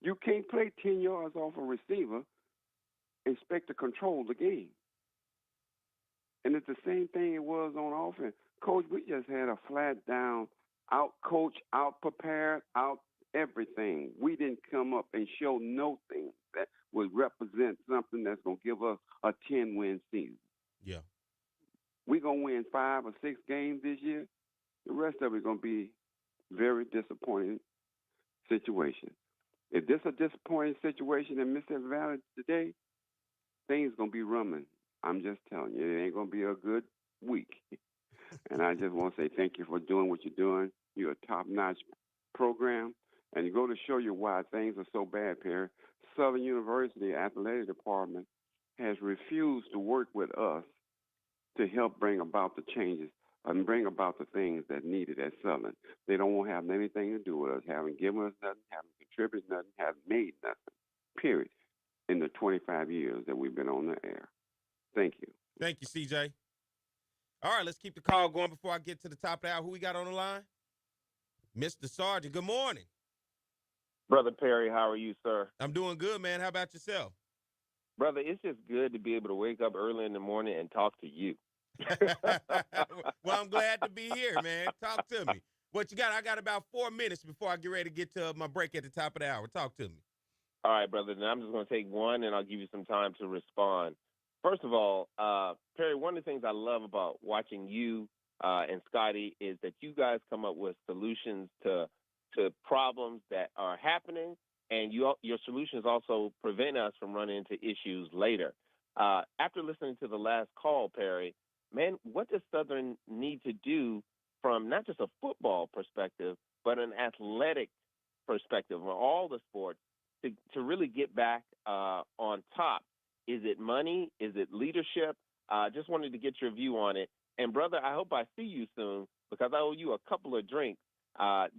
You can't play 10 yards off a receiver and expect to control the game. And it's the same thing it was on offense. Coach, we just had a flat down, out-coach, out-prepared, out everything. We didn't come up and show no thing that would represent something that's going to give us a 10-win season. Yeah. We're going to win 5 or 6 games this year. The rest of it going to be very disappointing situation. If this is a disappointing situation in Mississippi Valley today, things going to be rumbling. I'm just telling you, it ain't going to be a good week. And I just want to say thank you for doing what you're doing. You're a top-notch program. And you go to show you why things are so bad, Perry. Southern University Athletic Department has refused to work with us to help bring about the changes and bring about the things that needed at Southern. They don't want to have anything to do with us, haven't given us nothing, haven't contributed nothing, haven't made nothing, period, in the 25 years that we've been on the air. Thank you. Thank you, CJ. All right, let's keep the call going before I get to the top of the hour. Who we got on the line? Mr. Sargent, good morning. Brother Perry, how are you, sir? I'm doing good, man. How about yourself? Brother, it's just good to be able to wake up early in the morning and talk to you. Well, I'm glad to be here, man. Talk to me. What you got? I got about 4 minutes before I get ready to get to my break at the top of the hour. Talk to me. All right, brother. Then I'm just going to take one, and I'll give you some time to respond. First of all, Perry, one of the things I love about watching you and Scotty is that you guys come up with solutions to problems that are happening, and your solutions also prevent us from running into issues later. After listening to the last call, Perry, man, what does Southern need to do from not just a football perspective, but an athletic perspective on all the sports to really get back on top? Is it money? Is it leadership? Just wanted to get your view on it. And, brother, I hope I see you soon because I owe you a couple of drinks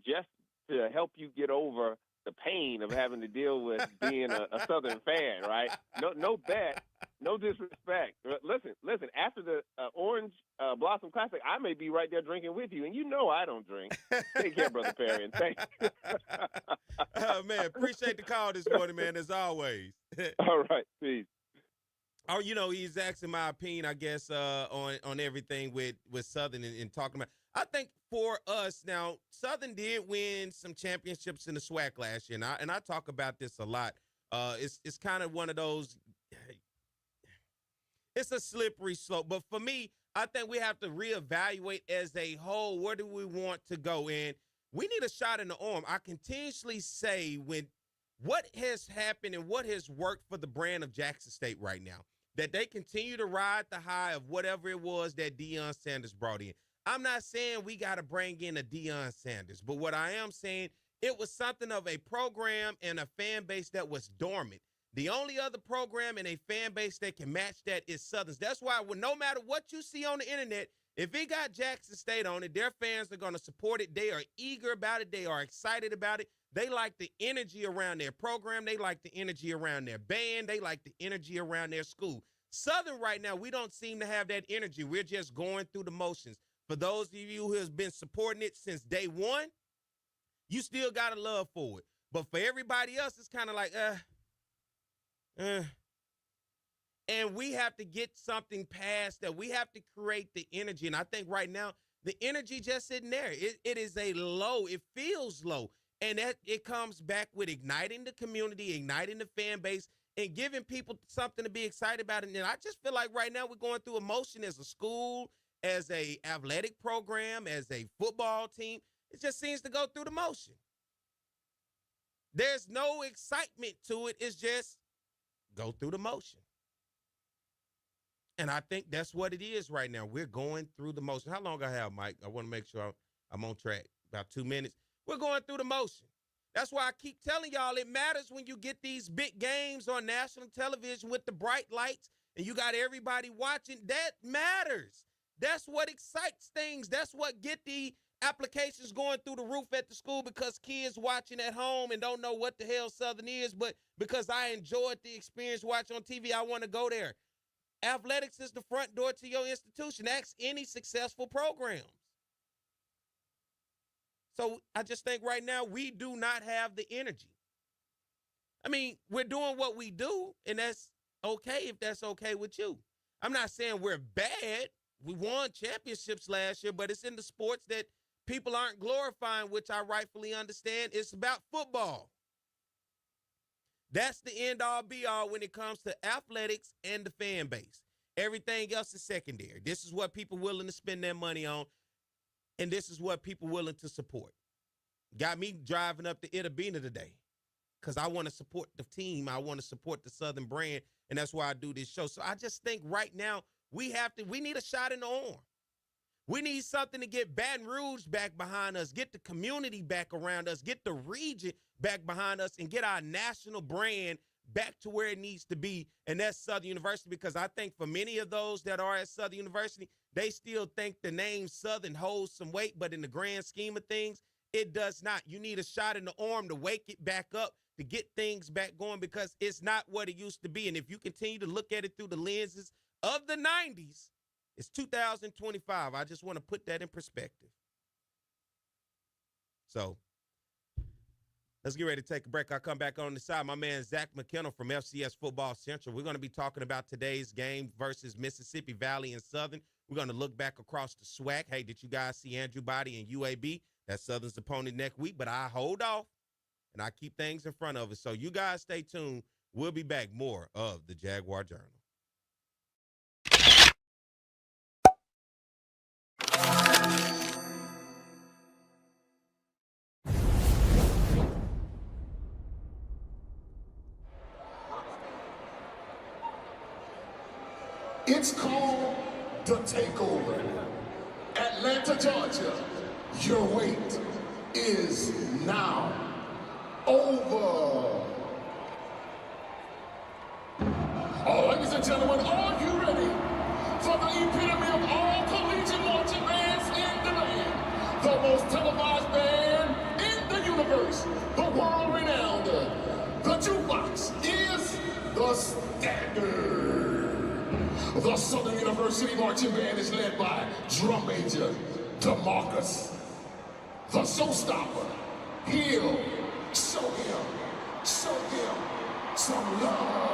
just to help you get over the pain of having to deal with being a Southern fan, right? No bet, no disrespect. Listen. After the Orange Blossom Classic, I may be right there drinking with you, and you know I don't drink. Take care, Brother Perry, and thanks. Oh, man, appreciate the call this morning, man, as always. All right, peace. Oh, he's asking my opinion, I guess, on everything with Southern and talking about. I think for us now, Southern did win some championships in the SWAC last year, and I talk about this a lot. It's kind of one of those. It's a slippery slope, but for me, I think we have to reevaluate as a whole. Where do we want to go? And we need a shot in the arm. I continuously say when what has happened and what has worked for the brand of Jackson State right now, that they continue to ride the high of whatever it was that Deion Sanders brought in. I'm not saying we got to bring in a Deion Sanders, but what I am saying, it was something of a program and a fan base that was dormant. The only other program and a fan base that can match that is Southern's. That's why no matter what you see on the internet, if it got Jackson State on it, their fans are going to support it. They are eager about it. They are excited about it. They like the energy around their program. They like the energy around their band. They like the energy around their school. Southern right now, we don't seem to have that energy. We're just going through the motions. For those of you who has been supporting it since day one, You still got a love for it. But for everybody else, it's kind of like, And we have to get something past that. We have to create the energy. And I think right now, the energy just isn't there. It is a low. It feels low. And that it comes back with igniting the community, igniting the fan base, and giving people something to be excited about. And I just feel like right now we're going through emotion as a school, as a athletic program, as a football team. It just seems to go through the motion. There's no excitement to it. It's just go through the motion. And I think that's what it is right now. We're going through the motion. How long I have, Mike? I want to make sure I'm on track. About 2 minutes. We're going through the motion. That's why I keep telling y'all it matters when you get these big games on national television with the bright lights and you got everybody watching. That matters. That's what excites things. That's what get the applications going through the roof at the school, because kids watching at home and don't know what the hell Southern is, but because I enjoyed the experience watching on TV, I want to go there. Athletics is the front door to your institution. Ask any successful programs. So I just think right now we do not have the energy. I mean, we're doing what we do, and that's okay if that's okay with you. I'm not saying we're bad. We won championships last year, but it's in the sports that people aren't glorifying, which I rightfully understand. It's about football. That's the end-all, be-all when it comes to athletics and the fan base. Everything else is secondary. This is what people willing to spend their money on, and this is what people willing to support. Got me driving up to Itabena today because I want to support the team. I want to support the Southern brand, and that's why I do this show. So I just think right now we need a shot in the arm. We need something to get Baton Rouge back behind us, get the community back around us, get the region back behind us, and get our national brand back to where it needs to be, and that's Southern University, because I think for many of those that are at Southern University, they still think the name Southern holds some weight, but in the grand scheme of things, it does not. You need a shot in the arm to wake it back up, to get things back going, because it's not what it used to be. And if you continue to look at it through the lenses of the 90s, it's 2025. I just want to put that in perspective. So let's get ready to take a break. I'll come back on the side. My man Zach McKenna from FCS Football Central. We're going to be talking about today's game versus Mississippi Valley and Southern. We're going to look back across the SWAC. Hey, did you guys see Andrew Body and UAB? That's Southern's opponent next week, but I hold off and I keep things in front of us. So you guys stay tuned. We'll be back. More of the Jaguar Journal. It's called The Takeover. Atlanta, Georgia, your wait is now over. Ladies and gentlemen, are you ready for the epitome of all collegiate marching bands in the land? The most televised band in the universe, the world-renowned. The jukebox is the Standard. The Southern University Marching Band is led by drum major DeMarcus. The showstopper, he'll show him some love.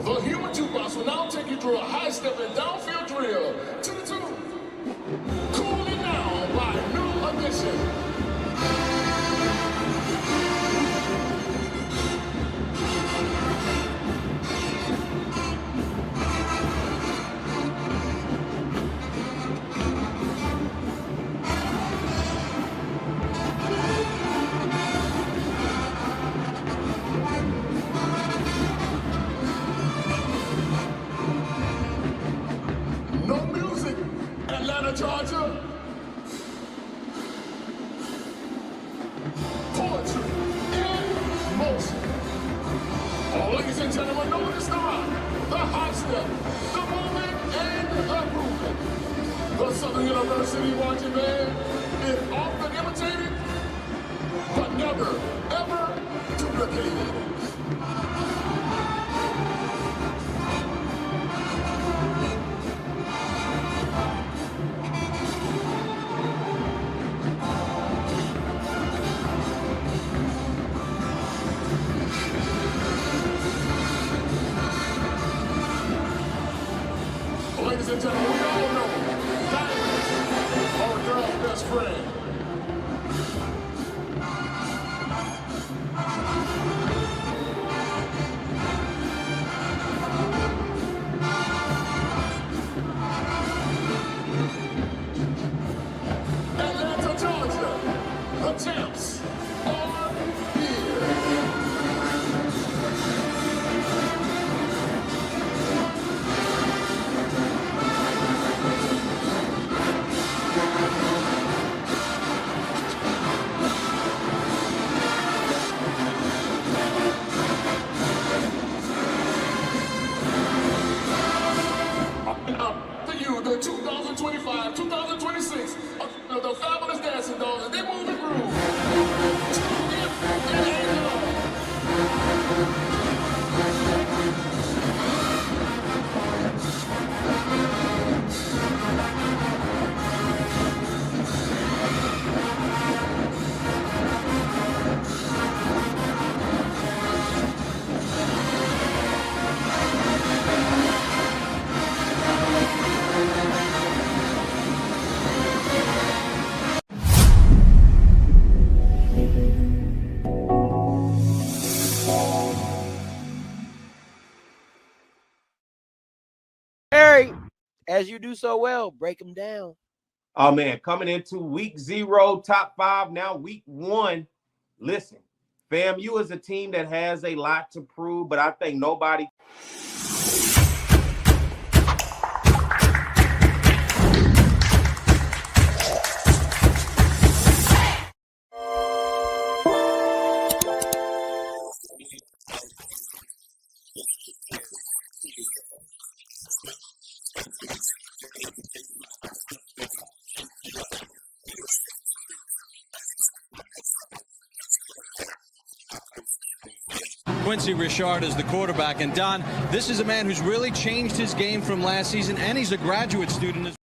The human jukebox will now take you through a high-stepping downfield drill to the tune. Cooling down by New Edition. No music, Atlanta, Georgia. Poetry in motion. Ladies and gentlemen, notice the rock, the high step, the movement, and unproven. The Southern University marching band is often imitated, but never, ever duplicated. Ladies and gentlemen, we all know diamonds are a girl's best friend. Atlanta, Georgia, the champs are here. Up to you, the 2025-2026 the Fabulous Dancing Dolls, and they move the groove. Tune in and hang Harry, as you do so well, break them down. Oh, man, coming into week 0, top 5, now week 1. Listen, FAMU is a team that has a lot to prove, but I think nobody – Quincy Richard is the quarterback. And, Don, this is a man who's really changed his game from last season, and he's a graduate student.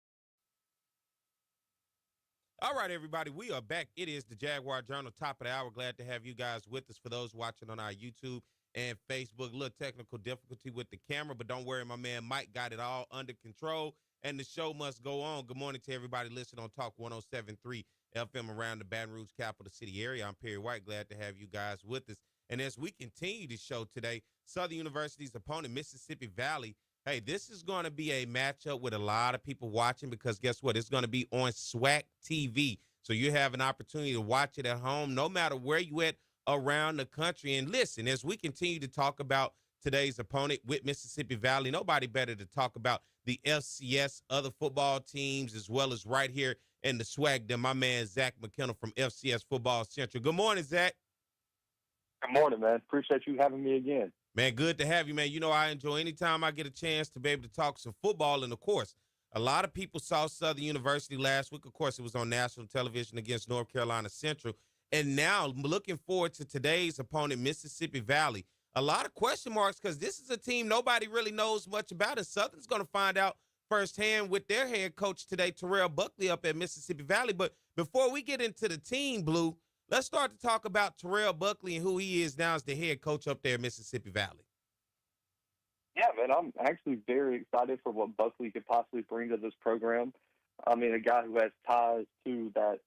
All right, everybody, we are back. It is the Jaguar Journal, top of the hour. Glad to have you guys with us. For those watching on our YouTube and Facebook, little technical difficulty with the camera, but don't worry, my man Mike got it all under control, and the show must go on. Good morning to everybody listening on Talk 107.3 FM around the Baton Rouge capital city area. I'm Perry White. Glad to have you guys with us. And as we continue the show today, Southern University's opponent, Mississippi Valley. Hey, this is going to be a matchup with a lot of people watching because guess what? It's going to be on SWAC TV. So you have an opportunity to watch it at home no matter where you at around the country. And listen, as we continue to talk about today's opponent with Mississippi Valley, nobody better to talk about the FCS, other football teams, as well as right here in the SWAC than my man Zach McKenna from FCS Football Central. Good morning, Zach. Good morning, man. Appreciate you having me again. Man, good to have you, man. You know, I enjoy any time I get a chance to be able to talk some football. And, of course, a lot of people saw Southern University last week. Of course, it was on national television against North Carolina Central. And now looking forward to today's opponent, Mississippi Valley. A lot of question marks because this is a team nobody really knows much about. And Southern's going to find out firsthand with their head coach today, Terrell Buckley, up at Mississippi Valley. But before we get into the team, Blue, let's start to talk about Terrell Buckley and who he is now as the head coach up there at Mississippi Valley. Yeah, man, I'm actually very excited for what Buckley could possibly bring to this program. I mean, a guy who has ties to that,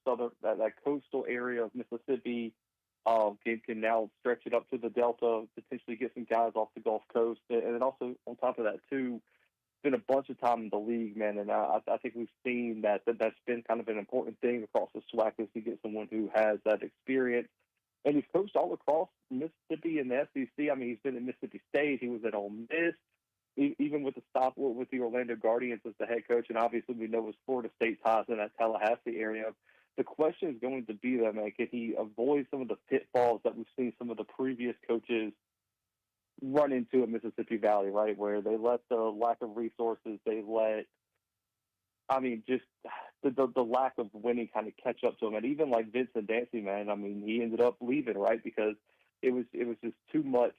southern, that coastal area of Mississippi, can now stretch it up to the Delta, potentially get some guys off the Gulf Coast, and then also on top of that too, been a bunch of time in the league, man, and I think we've seen that's been kind of an important thing across the SWAC is to get someone who has that experience. And he's coached all across Mississippi and the SEC. I mean, he's been at Mississippi State. He was at Ole Miss, even with the stop with the Orlando Guardians as the head coach. And obviously, we know his Florida State ties in that Tallahassee area. The question is going to be, though, man, can he avoid some of the pitfalls that we've seen some of the previous coaches run into at Mississippi Valley, right, where they let the lack of resources, just the lack of winning kind of catch up to him. And even like Vincent Dancy, man, he ended up leaving, right, because it was just too much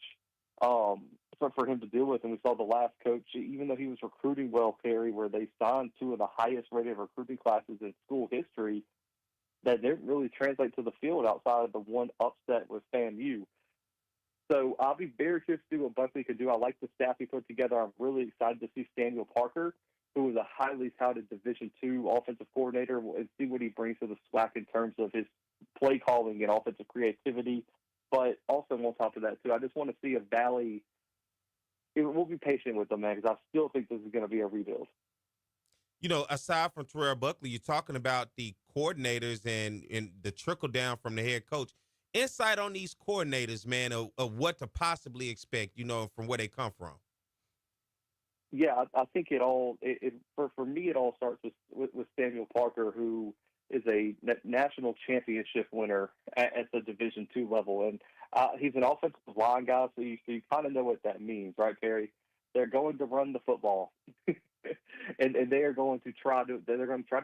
for him to deal with. And we saw the last coach, even though he was recruiting well, Perry, where they signed two of the highest rated recruiting classes in school history, that didn't really translate to the field outside of the one upset with FAMU. So I'll be very curious to see what Buckley could do. I like the staff he put together. I'm really excited to see Samuel Parker, who is a highly touted Division II offensive coordinator, and see what he brings to the SWAC in terms of his play calling and offensive creativity. But also on top of that, too, I just want to see a Valley. We'll be patient with them, man, because I still think this is going to be a rebuild. Aside from Terrell Buckley, you're talking about the coordinators and the trickle down from the head coach. Insight on these coordinators, man, of what to possibly expect, from where they come from. Yeah, I think for me, it all starts with Samuel Parker, who is a national championship winner at the Division II level. And he's an offensive line guy, so you kind of know what that means, right, Perry? They're going to run the football. and they are going to try to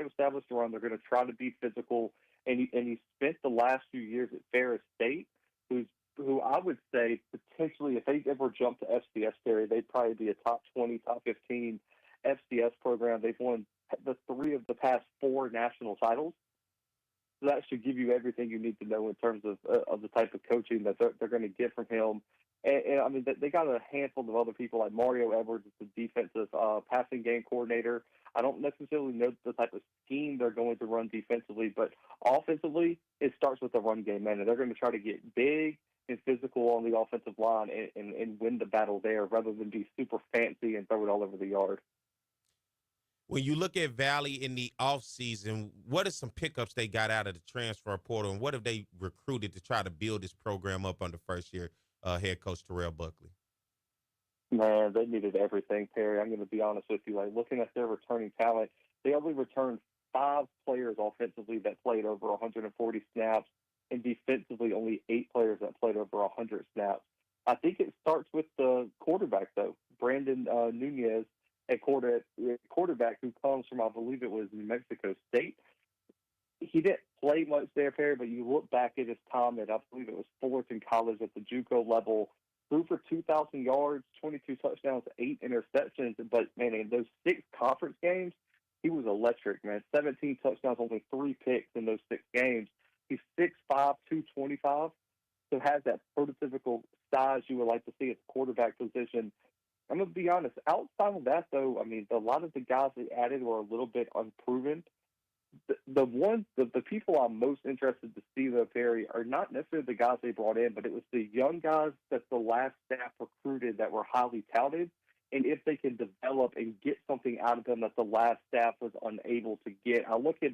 establish the run. They're going to try to be physical. And he spent the last few years at Ferris State, who I would say potentially, if they ever jump to FCS, Perry, they'd probably be a top 20, top 15 FCS program. They've won the 3 of the past 4 national titles. So that should give you everything you need to know in terms of the type of coaching that they're going to get from him. And they got a handful of other people like Mario Edwards, the defensive passing game coordinator. I don't necessarily know the type of scheme they're going to run defensively, but offensively, it starts with the run game, man. And they're going to try to get big and physical on the offensive line and win the battle there rather than be super fancy and throw it all over the yard. When you look at Valley in the offseason, what are some pickups they got out of the transfer portal, and what have they recruited to try to build this program up under first-year head coach Terrell Buckley? Man, they needed everything, Perry. I'm going to be honest with you. Like, looking at their returning talent, they only returned 5 players offensively that played over 140 snaps, and defensively only 8 players that played over 100 snaps. I think it starts with the quarterback, though. Brandon Nunez, a quarterback who comes from, I believe it was New Mexico State. He didn't play much there, Perry, but you look back at his time at, I believe it was Fullerton College at the JUCO level, threw for 2,000 yards, 22 touchdowns, 8 interceptions. But, man, in those 6 conference games, he was electric, man. 17 touchdowns, only 3 picks in those 6 games. He's 6'5", 225, so has that prototypical size you would like to see at the quarterback position. I'm going to be honest. Outside of that, though, a lot of the guys they added were a little bit unproven. The people I'm most interested to see, though, Perry, are not necessarily the guys they brought in, but it was the young guys that the last staff recruited that were highly touted, and if they can develop and get something out of them that the last staff was unable to get. I look at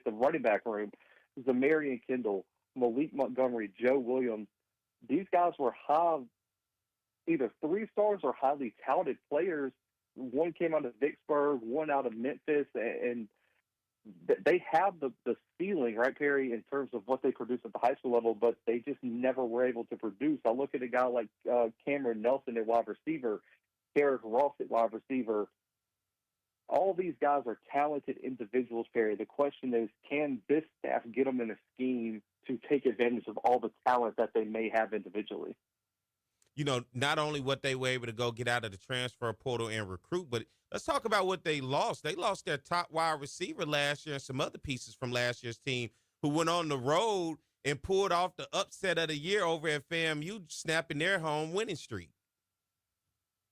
the running back room, Zamarian Kendall, Malik Montgomery, Joe Williams. These guys were either 3-stars or highly touted players. One came out of Vicksburg, one out of Memphis, and they have the ceiling, right, Perry, in terms of what they produce at the high school level, but they just never were able to produce. I look at a guy like Cameron Nelson at wide receiver, Derek Ross at wide receiver. All these guys are talented individuals, Perry. The question is, can this staff get them in a scheme to take advantage of all the talent that they may have individually? Not only what they were able to go get out of the transfer portal and recruit, but let's talk about what they lost. They lost their top wide receiver last year and some other pieces from last year's team who went on the road and pulled off the upset of the year over at FAMU, snapping their home winning streak.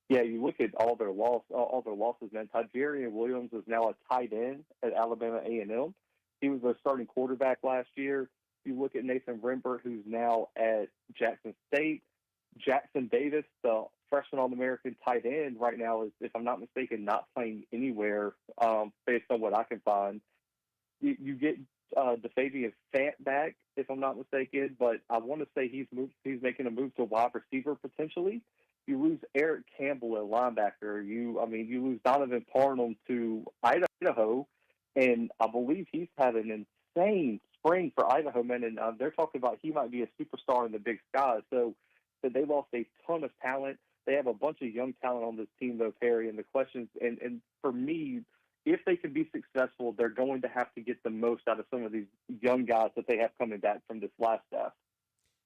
Yeah, you look at all their losses, man. Tajarian Williams is now a tight end at Alabama A&M. He was their starting quarterback last year. You look at Nathan Rembert, who's now at Jackson State. Jackson Davis, the freshman All-American tight end right now, is, if I'm not mistaken, not playing anywhere based on what I can find. You get DeFabian Fant back, if I'm not mistaken, but I want to say he's making a move to wide receiver potentially. You lose Eric Campbell at linebacker. You lose Donovan Parnham to Idaho, and I believe he's had an insane spring for Idaho, man, and they're talking about he might be a superstar in the Big Sky. So that they lost a ton of talent. They have a bunch of young talent on this team, though, Perry. And the questions, and for me, if they can be successful, they're going to have to get the most out of some of these young guys that they have coming back from this last staff.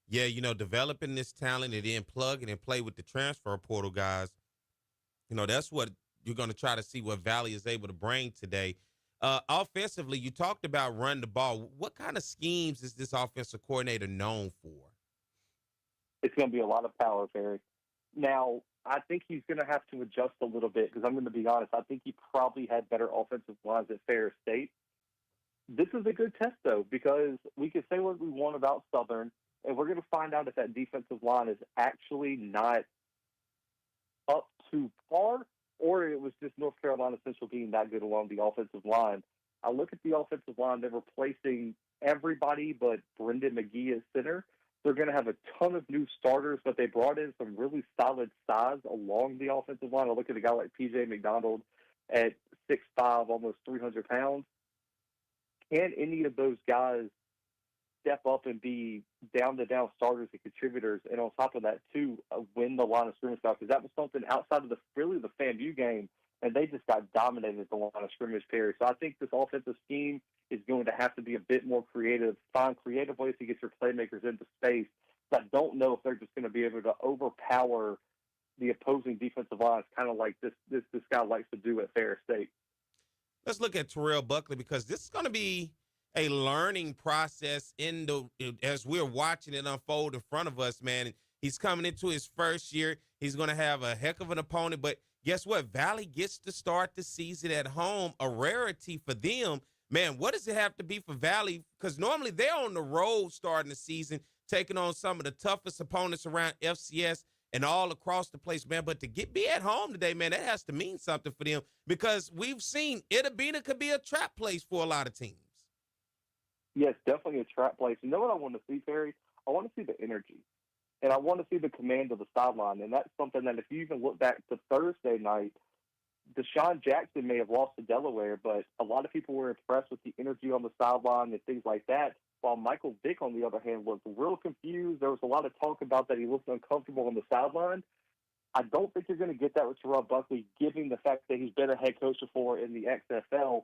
Yeah, developing this talent and then plugging and play with the transfer portal guys, that's what you're going to try to see what Valley is able to bring today. Offensively, you talked about run the ball. What kind of schemes is this offensive coordinator known for? It's going to be a lot of power, Perry. Now, I think he's going to have to adjust a little bit because I'm going to be honest. I think he probably had better offensive lines at Ferris State. This is a good test, though, because we can say what we want about Southern, and we're going to find out if that defensive line is actually not up to par, or it was just North Carolina Central being that good along the offensive line. I look at the offensive line, they're replacing everybody but Brendan McGee at center. They're going to have a ton of new starters, but they brought in some really solid size along the offensive line. I look at a guy like P.J. McDonald at 6'5", almost 300 pounds. Can any of those guys step up and be down-to-down starters and contributors, and on top of that, too, win the line of scrimmage battle? Because that was something outside of the FAMU game, and they just got dominated at the line of scrimmage, Perry. So I think this offensive scheme is going to have to be a bit more creative, find creative ways to get your playmakers into space. I don't know if they're just going to be able to overpower the opposing defensive lines, kind of like this guy likes to do at Ferris State. Let's look at Terrell Buckley, because this is going to be a learning process as we're watching it unfold in front of us, man. He's coming into his first year. He's going to have a heck of an opponent, but guess what? Valley gets to start the season at home, a rarity for them. Man, what does it have to be for Valley? Because normally they're on the road starting the season, taking on some of the toughest opponents around FCS and all across the place, man. But to be at home today, man, that has to mean something for them, because we've seen Itabena could be a trap place for a lot of teams. Yes, definitely a trap place. You know what I want to see, Perry? I want to see the energy. And I want to see the command of the sideline. And that's something that if you even look back to Thursday night, Deshaun Jackson may have lost to Delaware, but a lot of people were impressed with the energy on the sideline and things like that, while Michael Vick, on the other hand, was real confused. There was a lot of talk about that he looked uncomfortable on the sideline. I don't think you're going to get that with Terrell Buckley, given the fact that he's been a head coach before in the XFL.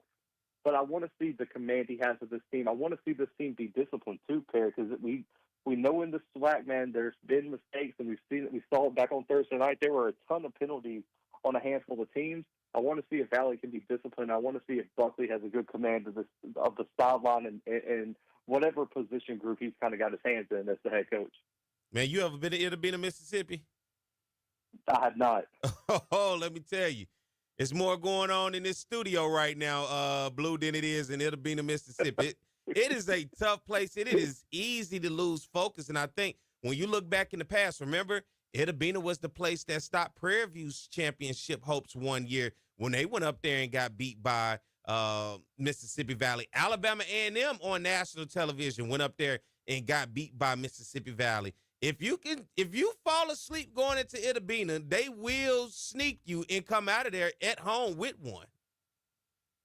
But I want to see the command he has with this team. I want to see this team be disciplined too, Perry, because we know in the SWAC, man, there's been mistakes, and we've seen it. We saw it back on Thursday night. There were a ton of penalties on a handful of teams. I want to see if Valley can be disciplined. I want to see if Buckley has a good command of the sideline and whatever position group he's kind of got his hands in as the head coach. Man, you ever been to Itabena, Mississippi? I have not. Oh, let me tell you. It's more going on in this studio right now, Blue, than it is in Itabena, Mississippi. It is a tough place. It is easy to lose focus. And I think when you look back in the past, remember, Itabena was the place that stopped Prairie View's championship hopes one year when they went up there and got beat by Mississippi Valley. Alabama A&M on national television went up there and got beat by Mississippi Valley. If you fall asleep going into Itabena, they will sneak you and come out of there at home with one.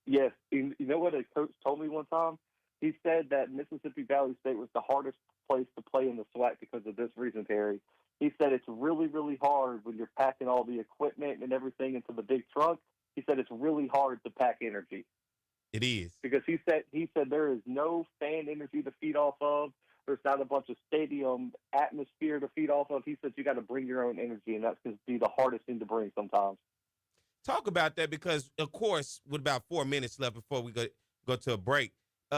Yes. You know what a coach told me one time? He said that Mississippi Valley State was the hardest place to play in the SWAC because of this reason, Terry. He said it's really, really hard when you're packing all the equipment and everything into the big trunk. He said it's really hard to pack energy. It is. Because he said there is no fan energy to feed off of. There's not a bunch of stadium atmosphere to feed off of. He said you got to bring your own energy, and that's going to be the hardest thing to bring sometimes. Talk about that because, of course, with about 4 minutes left before we go to a break,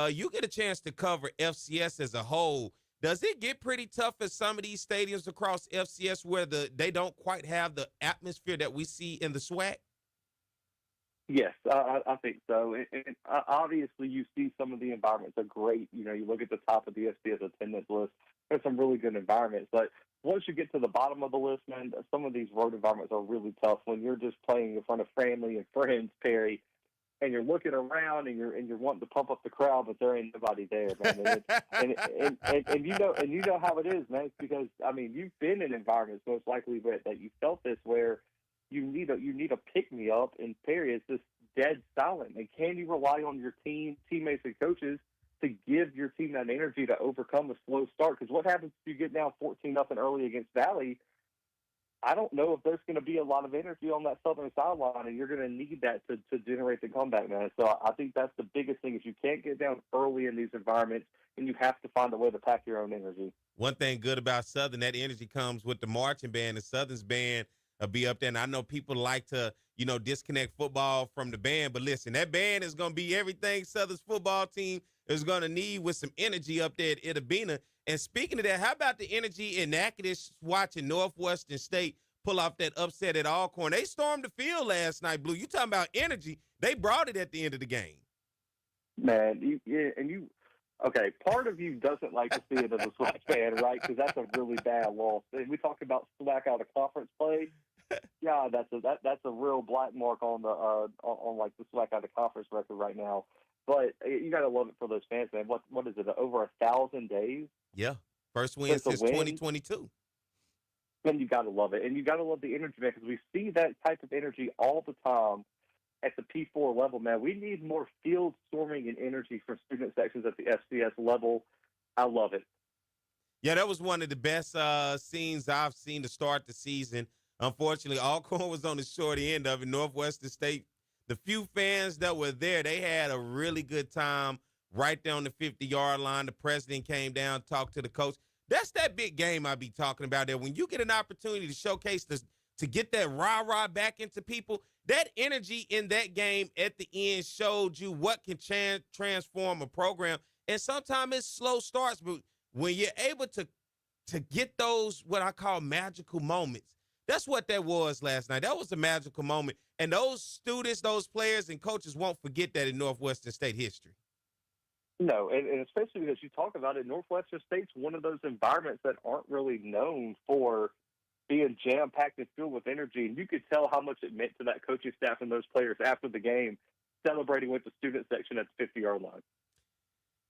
you get a chance to cover FCS as a whole. Does it get pretty tough at some of these stadiums across FCS where they don't quite have the atmosphere that we see in the SWAC? Yes, I think so. And obviously, you see some of the environments are great. You know, you look at the top of the FCS attendance list, there's some really good environments. But once you get to the bottom of the list, man, some of these road environments are really tough when you're just playing in front of family and friends, Perry, and you're looking around and you're wanting to pump up the crowd, but there ain't nobody there, man. And you know how it is, man. It's because you've been in environments most likely that you felt this where you need a pick me up, and Perry is just dead silent. And can you rely on your teammates and coaches to give your team that energy to overcome a slow start. Because what happens if you get down 14-0 early against Valley? I don't know if there's going to be a lot of energy on that southern sideline, and you're going to need that to generate the comeback, man. So I think that's the biggest thing is you can't get down early in these environments, and you have to find a way to pack your own energy. One thing good about Southern, that energy comes with the marching band. The Southern's band will be up there. And I know people like to, disconnect football from the band. But listen, that band is going to be everything Southern's football team is going to need with some energy up there at Itabena. And speaking of that, how about the energy in Natchitoches watching Northwestern State pull off that upset at Alcorn? They stormed the field last night, Blue. You talking about energy. They brought it at the end of the game. Man, okay, part of you doesn't like to see it as a SWAC fan, right? Because that's a really bad loss. And we talk about SWAC out of conference play. Yeah, that's a real black mark on the on the SWAC out of conference record right now. But you got to love it for those fans, man. What is it? Over 1,000 days? Yeah, first win since 2022. Then you got to love it, and you got to love the energy, man, because we see that type of energy all the time at the P4 level, man. We need more field storming and energy for student sections at the FCS level. I love it. Yeah, that was one of the best scenes I've seen to start the season. Unfortunately, Alcorn was on the short end of it. Northwestern State, the few fans that were there, they had a really good time right there on the 50-yard line. The president came down, talked to the coach. That's that big game I be talking about there. When you get an opportunity to showcase this, to get that rah-rah back into people, that energy in that game at the end showed you what can transform a program. And sometimes it's slow starts, but when you're able to get those what I call magical moments, that's what that was last night. That was a magical moment. And those students, those players, and coaches won't forget that in Northwestern State history. No, and especially because you talk about it, Northwestern State's one of those environments that aren't really known for being jam-packed and filled with energy. And you could tell how much it meant to that coaching staff and those players after the game, celebrating with the student section at the 50-yard line.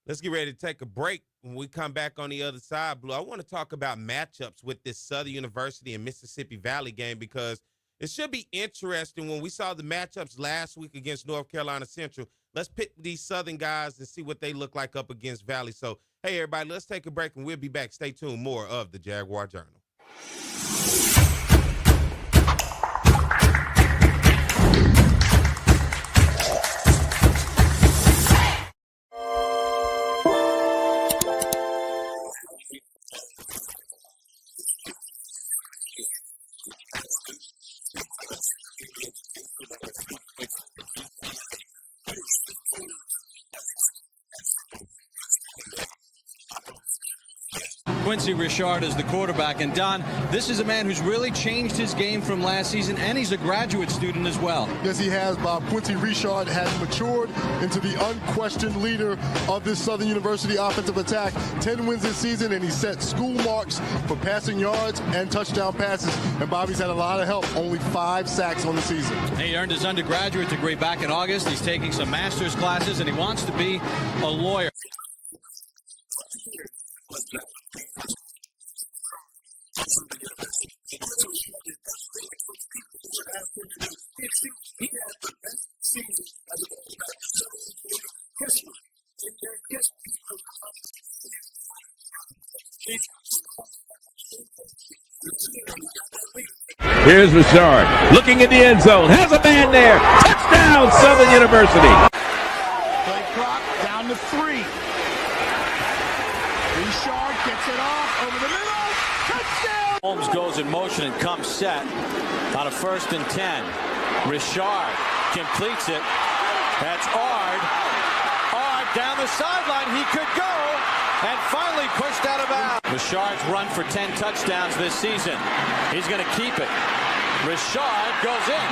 Let's get ready to take a break. When we come back on the other side, Blue, I want to talk about matchups with this Southern University and Mississippi Valley game because it should be interesting. When we saw the matchups last week against North Carolina Central, let's pick these Southern guys and see what they look like up against Valley. So, hey, everybody, let's take a break, and we'll be back. Stay tuned. More of the Jaguar Journal. Quincy Richard is the quarterback. And, Don, this is a man who's really changed his game from last season, and he's a graduate student as well. Yes, he has, Bob. Quincy Richard has matured into the unquestioned leader of this Southern University offensive attack. 10 wins this season, and he set school marks for passing yards and touchdown passes. And Bobby's had a lot of help, only 5 sacks on the season. He earned his undergraduate degree back in August. He's taking some master's classes, and he wants to be a lawyer. Here's Richard looking in the end zone. Has a man there. Touchdown, Southern University. Play clock down to 3. Richard gets it off over the middle. Touchdown! Holmes goes in motion and comes set on a 1st and 10. Richard completes it. That's Ard. Ard down the sideline. He could go. And finally pushed out of bounds. Richard's run for 10 touchdowns this season. He's going to keep it. Richard goes in.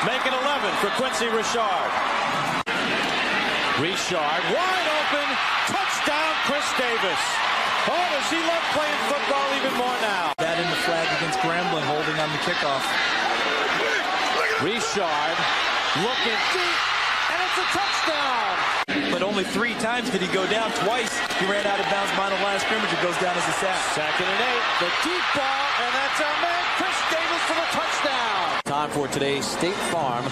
Make it 11 for Quincy Richard. Richard wide open. Touchdown, Chris Davis. Oh, does he love playing football even more now? That in the flag against Grambling, holding on the kickoff. Richard looking deep, and it's a touchdown. But only 3 times did he go down. Twice he ran out of bounds behind the line of scrimmage. It goes down as a sack. 2nd and 8. The deep ball, and that's our man, Chris Davis, for the touchdown. time for today's State Farm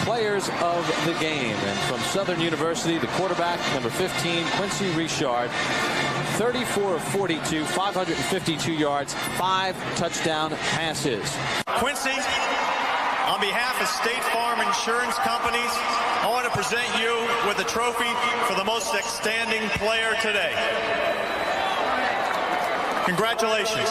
Players of the Game. And from Southern University, the quarterback, number 15, Quincy Richard, 34 of 42, 552 yards, 5 touchdown passes. Quincy, on behalf of State Farm Insurance Companies, I want to present you with a trophy for the most outstanding player today. Congratulations.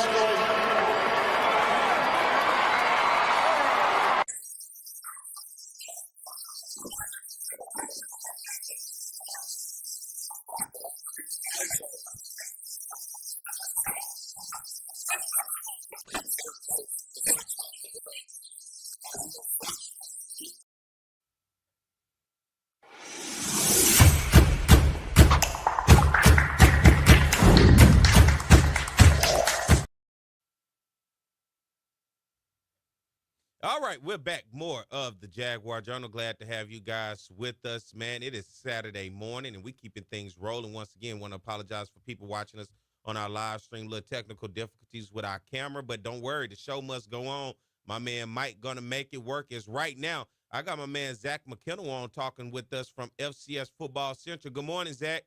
All right, we're back. More of the Jaguar Journal. Glad to have you guys with us, man. It is Saturday morning, and we keeping things rolling. Once again, want to apologize for people watching us on our live stream. Little technical difficulties with our camera, but don't worry, the show must go on. My man Mike gonna make it work. Is right now. I got my man Zach McKenna on talking with us from FCS Football Central. Good morning, Zach.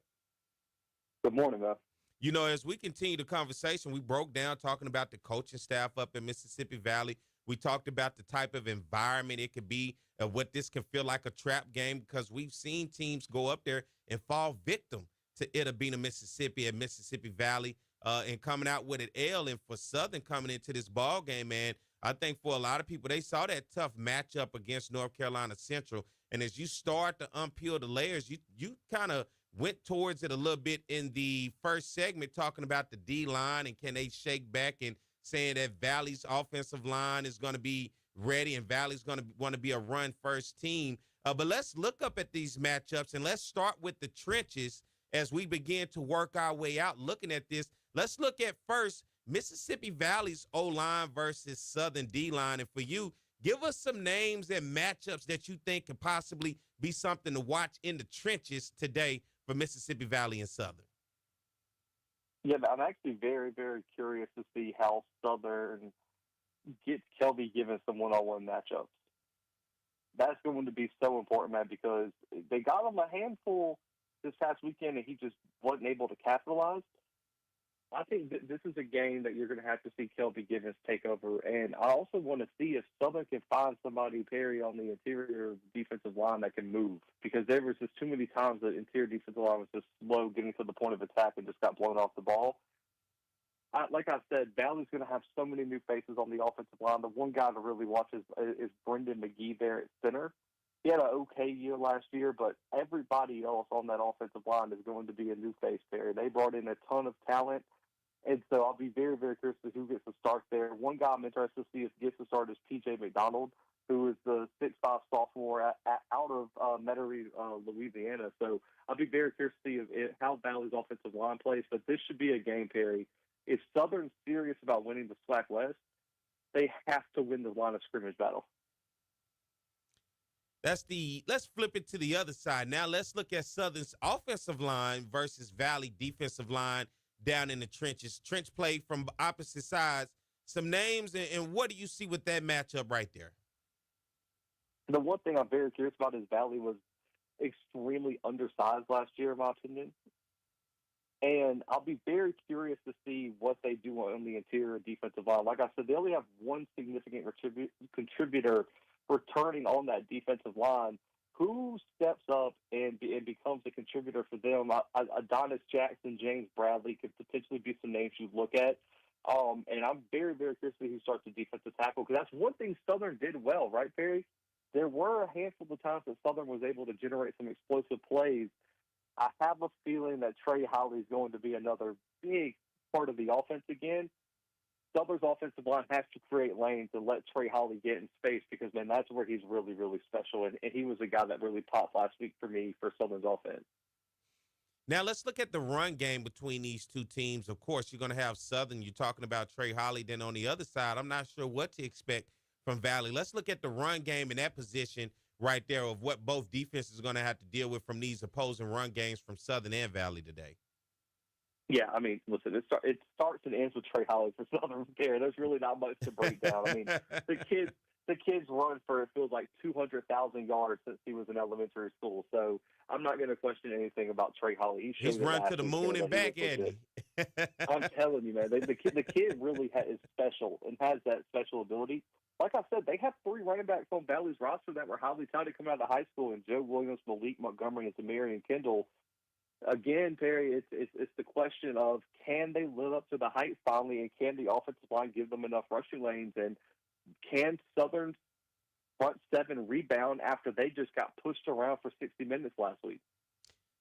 Good morning, man. You know, as we continue the conversation, we broke down talking about the coaching staff up in Mississippi Valley. We talked about the type of environment it could be, what this can feel like a trap game, because we've seen teams go up there and fall victim to it being a Mississippi and Mississippi Valley and coming out with an L. And for Southern coming into this ball game, man, I think for a lot of people, they saw that tough matchup against North Carolina Central. And as you start to unpeel the layers, you kind of went towards it a little bit in the first segment, talking about the D-line and can they shake back, and saying that Valley's offensive line is going to be ready and Valley's going to want to be a run-first team. But let's look up at these matchups, and let's start with the trenches as we begin to work our way out looking at this. Let's look at first Mississippi Valley's O-line versus Southern D-line. And for you, give us some names and matchups that you think could possibly be something to watch in the trenches today for Mississippi Valley and Southern. Yeah, I'm actually very, very curious to see how Southern gets Kelby given some one-on-one matchups. That's going to be so important, man, because they got him a handful this past weekend and he just wasn't able to capitalize. I think that this is a game that you're going to have to see Kelby Givens take over. And I also want to see if Southern can find somebody, Perry, on the interior defensive line that can move. Because there was just too many times that interior defensive line was just slow getting to the point of attack and just got blown off the ball. Like I said, Valley's going to have so many new faces on the offensive line. The one guy to really watch is Brendan McGee there at center. He had an okay year last year, but everybody else on that offensive line is going to be a new face, Perry. They brought in a ton of talent. And so I'll be very, very curious to who gets to start there. One guy I'm interested to see if gets to start is P.J. McDonald, who is the 6'5" sophomore out of Metairie, Louisiana. So I'll be very curious to see how Valley's offensive line plays. But this should be a game, Perry. If Southern's serious about winning the SWAC West, they have to win the line of scrimmage battle. Let's flip it to the other side. Now let's look at Southern's offensive line versus Valley defensive line down in the trenches. Trench play from opposite sides. Some names, and what do you see with that matchup right there? The one thing I'm very curious about is Valley was extremely undersized last year, in my opinion. And I'll be very curious to see what they do on the interior defensive line. Like I said, they only have one significant contributor returning on that defensive line. Who steps up and becomes a contributor for them? Adonis Jackson, James Bradley could potentially be some names you look at. And I'm very, very curious to see who starts the defensive tackle, because that's one thing Southern did well, right, Perry? There were a handful of times that Southern was able to generate some explosive plays. I have a feeling that Trey Holly is going to be another big part of the offense again. Southern's offensive line has to create lanes and let Trey Holly get in space because, man, that's where he's really, really special. And he was the guy that really popped last week for me for Southern's offense. Now, let's look at the run game between these two teams. Of course, you're going to have Southern. You're talking about Trey Holly. Then on the other side, I'm not sure what to expect from Valley. Let's look at the run game in that position right there of what both defenses are going to have to deal with from these opposing run games from Southern and Valley today. Yeah, I mean, listen, it starts and ends with Trey Holly for Southern there. There's really not much to break down. I mean, the the kid's run for, it feels like 200,000 yards since he was in elementary school. So I'm not going to question anything about Trey Holly. He's run to the moon and back, hasn't he? I'm telling you, man, the kid really is special and has that special ability. Like I said, they have 3 running backs on Valley's roster that were highly touted coming out of high school, and Joe Williams, Malik Montgomery, and Tamarian Kendall. Again, Perry, it's the question of, can they live up to the hype finally, and can the offensive line give them enough rushing lanes, and can Southern's front 7 rebound after they just got pushed around for 60 minutes last week?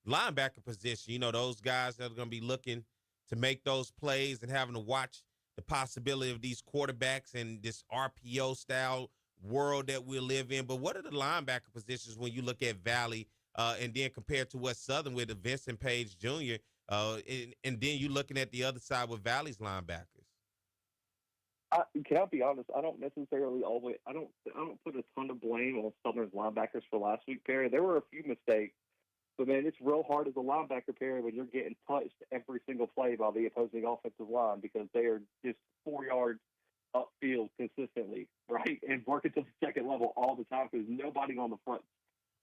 Linebacker position, those guys that are going to be looking to make those plays and having to watch the possibility of these quarterbacks and this RPO style world that we live in. But what are the linebacker positions when you look at Valley and then compared to what Southern with Vincent Page Jr. And then you're looking at the other side with Valley's linebackers? Can I be honest? I don't necessarily always. I don't put a ton of blame on Southern's linebackers for last week, Perry. There were a few mistakes, but man, it's real hard as a linebacker, Perry, when you're getting touched every single play by the opposing offensive line because they are just 4 yards upfield consistently, right, and working to the second level all the time because nobody on the front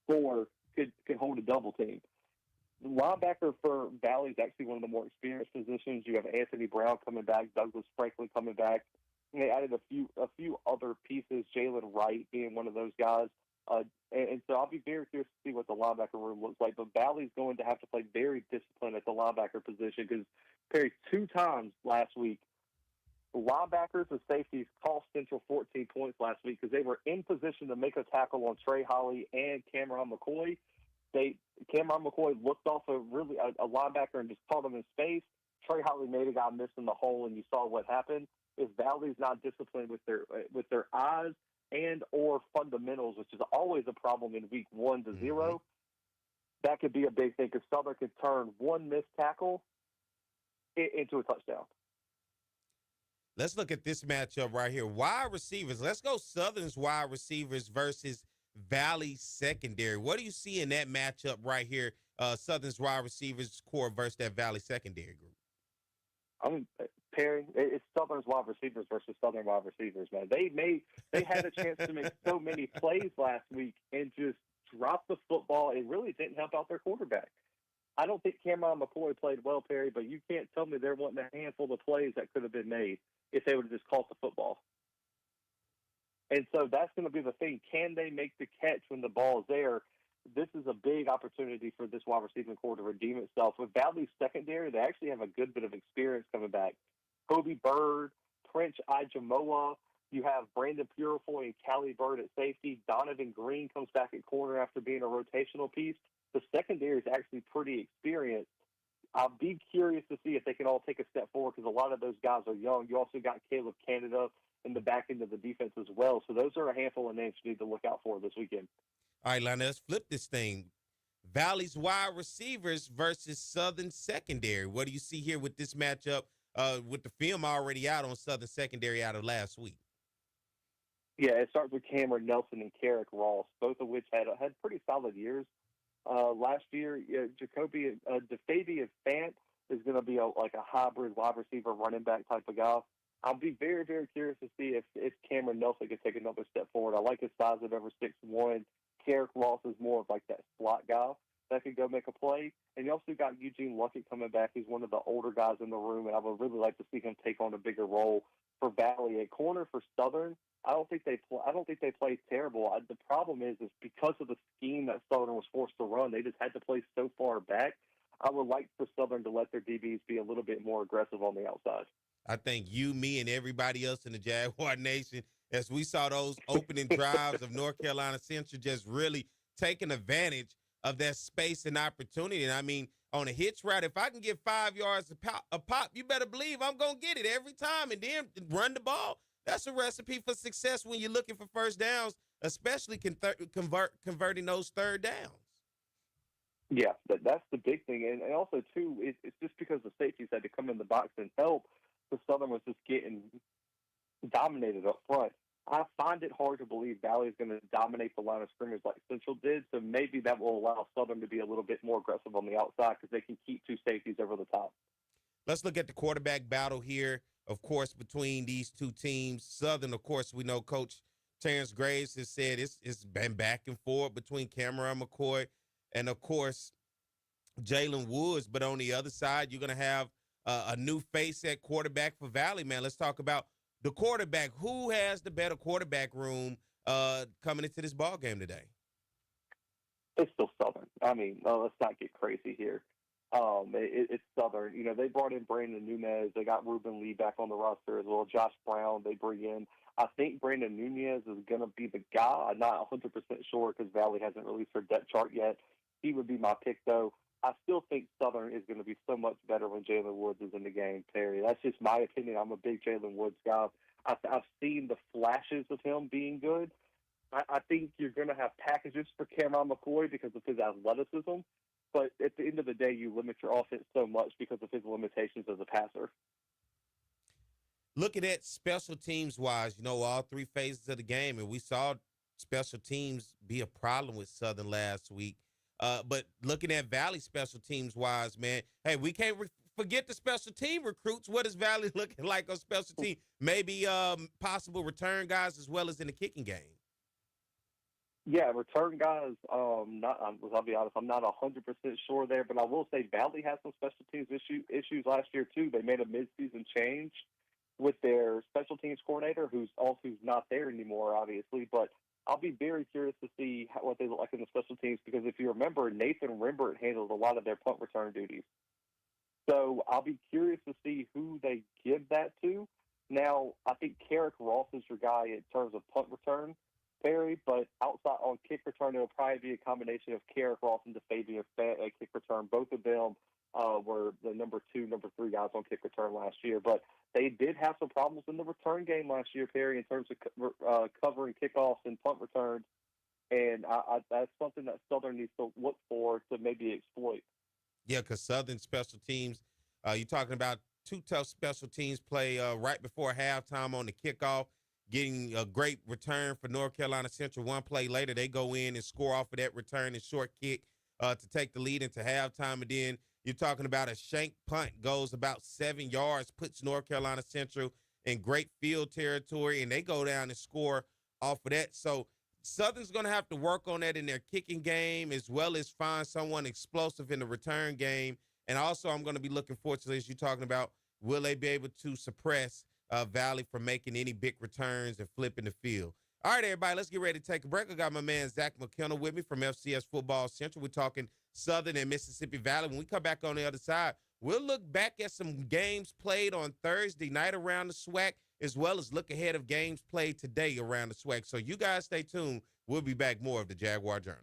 4 could hold a double team. The linebacker for Valley is actually one of the more experienced positions. You have Anthony Brown coming back, Douglas Franklin coming back. And they added a few other pieces, Jalen Wright being one of those guys. And so I'll be very curious to see what the linebacker room looks like. But Valley's going to have to play very disciplined at the linebacker position because, Perry, 2 times last week, the linebackers and safeties cost Central 14 points last week because they were in position to make a tackle on Trey Holly and Cameron McCoy. Cameron McCoy looked off a linebacker and just caught him in space. Trey Holly made a guy miss in the hole, and you saw what happened. If Valley's not disciplined with their eyes and or fundamentals, which is always a problem in week 1 to 0, that could be a big thing because Southern could turn one missed tackle into a touchdown. Let's look at this matchup right here. Wide receivers. Let's go Southern's wide receivers versus Valley's secondary. What do you see in that matchup right here? Southern's wide receivers core versus that Valley secondary group. Perry, it's Southern's wide receivers versus Southern wide receivers, man. They had a chance to make so many plays last week and just drop the football. It really didn't help out their quarterback. I don't think Cameron McCoy played well, Perry, but you can't tell me there wasn't a handful of plays that could have been made if they would have just caught the football. And so that's going to be the thing. Can they make the catch when the ball is there? This is a big opportunity for this wide receiving core to redeem itself. With Valley's secondary, they actually have a good bit of experience coming back. Kobe Bird, Prince Ijamoa. You have Brandon Purifoy and Callie Bird at safety. Donovan Green comes back at corner after being a rotational piece. The secondary is actually pretty experienced. I'll be curious to see if they can all take a step forward because a lot of those guys are young. You also got Caleb Canada in the back end of the defense as well. So those are a handful of names you need to look out for this weekend. All right, Lana, let's flip this thing. Valley's wide receivers versus Southern secondary. What do you see here with this matchup with the film already out on Southern secondary out of last week? Yeah, it starts with Cameron Nelson and Carrick Ross, both of which had pretty solid years. Last year, Jacoby DeFabian Fant is going to be a hybrid wide receiver running back type of guy. I'll be very, very curious to see if Cameron Nelson can take another step forward. I like his size of over 6'1". Carrick Ross is more of like that slot guy that could go make a play. And you also got Eugene Luckett coming back. He's one of the older guys in the room, and I would really like to see him take on a bigger role for Valley. At corner for Southern, I don't think they play terrible. The problem is because of the scheme that Southern was forced to run, they just had to play so far back. I would like for Southern to let their DBs be a little bit more aggressive on the outside. I think you, me, and everybody else in the Jaguar Nation, as we saw those opening drives of North Carolina Central just really taking advantage of that space and opportunity. And I mean, on a hitch route, if I can get 5 yards a pop, you better believe I'm going to get it every time and then run the ball. That's a recipe for success when you're looking for first downs, especially converting those third downs. Yeah, that's the big thing. And also, too, it's just because the safeties had to come in the box and help, the Southern was just getting dominated up front. I find it hard to believe Valley is going to dominate the line of scrimmage like Central did, so maybe that will allow Southern to be a little bit more aggressive on the outside because they can keep 2 safeties over the top. Let's look at the quarterback battle here, of course, between these two teams. Southern, of course, we know Coach Terrence Graves has said it's been back and forth between Cameron McCoy and, of course, Jalen Woods. But on the other side, you're going to have a new face at quarterback for Valley, man. Let's talk about the quarterback. Who has the better quarterback room coming into this ball game today? It's still Southern. I mean, let's not get crazy here. It's Southern. You know, they brought in Brandon Nunez. They got Ruben Lee back on the roster as well. Josh Brown they bring in. I think Brandon Nunez is going to be the guy. I'm not 100% sure because Valley hasn't released their depth chart yet. He would be my pick, though. I still think Southern is going to be so much better when Jalen Woods is in the game, Terry. That's just my opinion. I'm a big Jalen Woods guy. I've seen the flashes of him being good. I think you're going to have packages for Cameron McCoy because of his athleticism. But at the end of the day, you limit your offense so much because of his limitations as a passer. Looking at special teams-wise, you know, all three phases of the game, and we saw special teams be a problem with Southern last week. But looking at Valley special teams-wise, man, hey, we can't forget the special team recruits. What is Valley looking like on special team? Maybe possible return guys as well as in the kicking game. Yeah, return guys, I'll be honest, I'm not 100% sure there, but I will say Valley had some special teams issues last year, too. They made a midseason change with their special teams coordinator, who's not there anymore, obviously, but I'll be very curious to see what they look like in the special teams because if you remember, Nathan Rimbert handled a lot of their punt return duties. So I'll be curious to see who they give that to. Now, I think Carrick Ross is your guy in terms of punt return, Perry, but outside on kick return, it'll probably be a combination of Carrick Ross and DeFabian Fett at kick return. Both of them were the number 2, number 3 guys on kick return last year, but they did have some problems in the return game last year, Perry, in terms of covering kickoffs and punt returns, and that's something that Southern needs to look for to maybe exploit. Yeah, because Southern special teams, you're talking about 2 tough special teams play right before halftime on the kickoff, getting a great return for North Carolina Central. One play later, they go in and score off of that return and short kick to take the lead into halftime. And then you're talking about a shank punt goes about 7 yards, puts North Carolina Central in great field territory, and they go down and score off of that. So Southern's going to have to work on that in their kicking game as well as find someone explosive in the return game. And also I'm going to be looking forward to this. You're talking about will they be able to suppress Valley from making any big returns and flipping the field. All right, everybody, let's get ready to take a break. I got my man Zach McKenna with me from FCS Football Central. We're talking Southern and Mississippi Valley. When we come back on the other side, we'll look back at some games played on Thursday night around the SWAC, as well as look ahead of games played today around the SWAC. So you guys stay tuned. We'll be back more of the Jaguar Journal.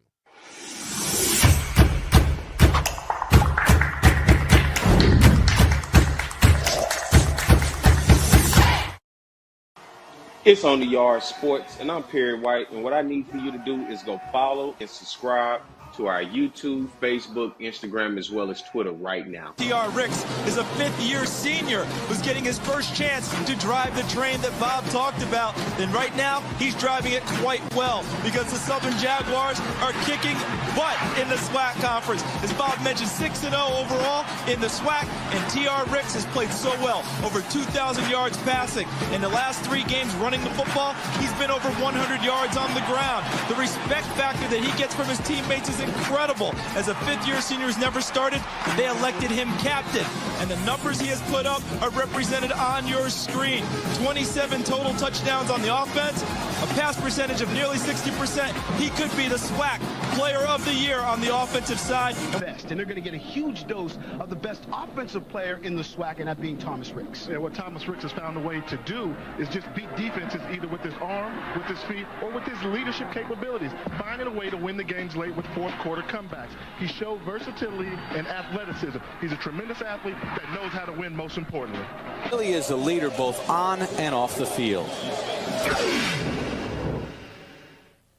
It's On the Yard Sports, and I'm Perry White, and what I need for you to do is go follow and subscribe to our YouTube, Facebook, Instagram, as well as Twitter right now. T.R. Ricks is a fifth-year senior who's getting his first chance to drive the train that Bob talked about. And right now, he's driving it quite well because the Southern Jaguars are kicking butt in the SWAC conference. As Bob mentioned, 6-0 overall in the SWAC, and T.R. Ricks has played so well, over 2,000 yards passing. In the last 3 games running the football, he's been over 100 yards on the ground. The respect factor that he gets from his teammates is incredible. As a fifth-year senior who's never started, they elected him captain. And the numbers he has put up are represented on your screen. 27 total touchdowns on the offense, a pass percentage of nearly 60%. He could be the SWAC Player of the Year on the offensive side. Best, and they're going to get a huge dose of the best offensive player in the SWAC, and that being Thomas Ricks. Yeah, what Thomas Ricks has found a way to do is just beat defenses either with his arm, with his feet, or with his leadership capabilities, finding a way to win the games late with fourth-quarter comebacks. He showed versatility and athleticism. He's a tremendous athlete that knows how to win, most importantly. He really is a leader both on and off the field.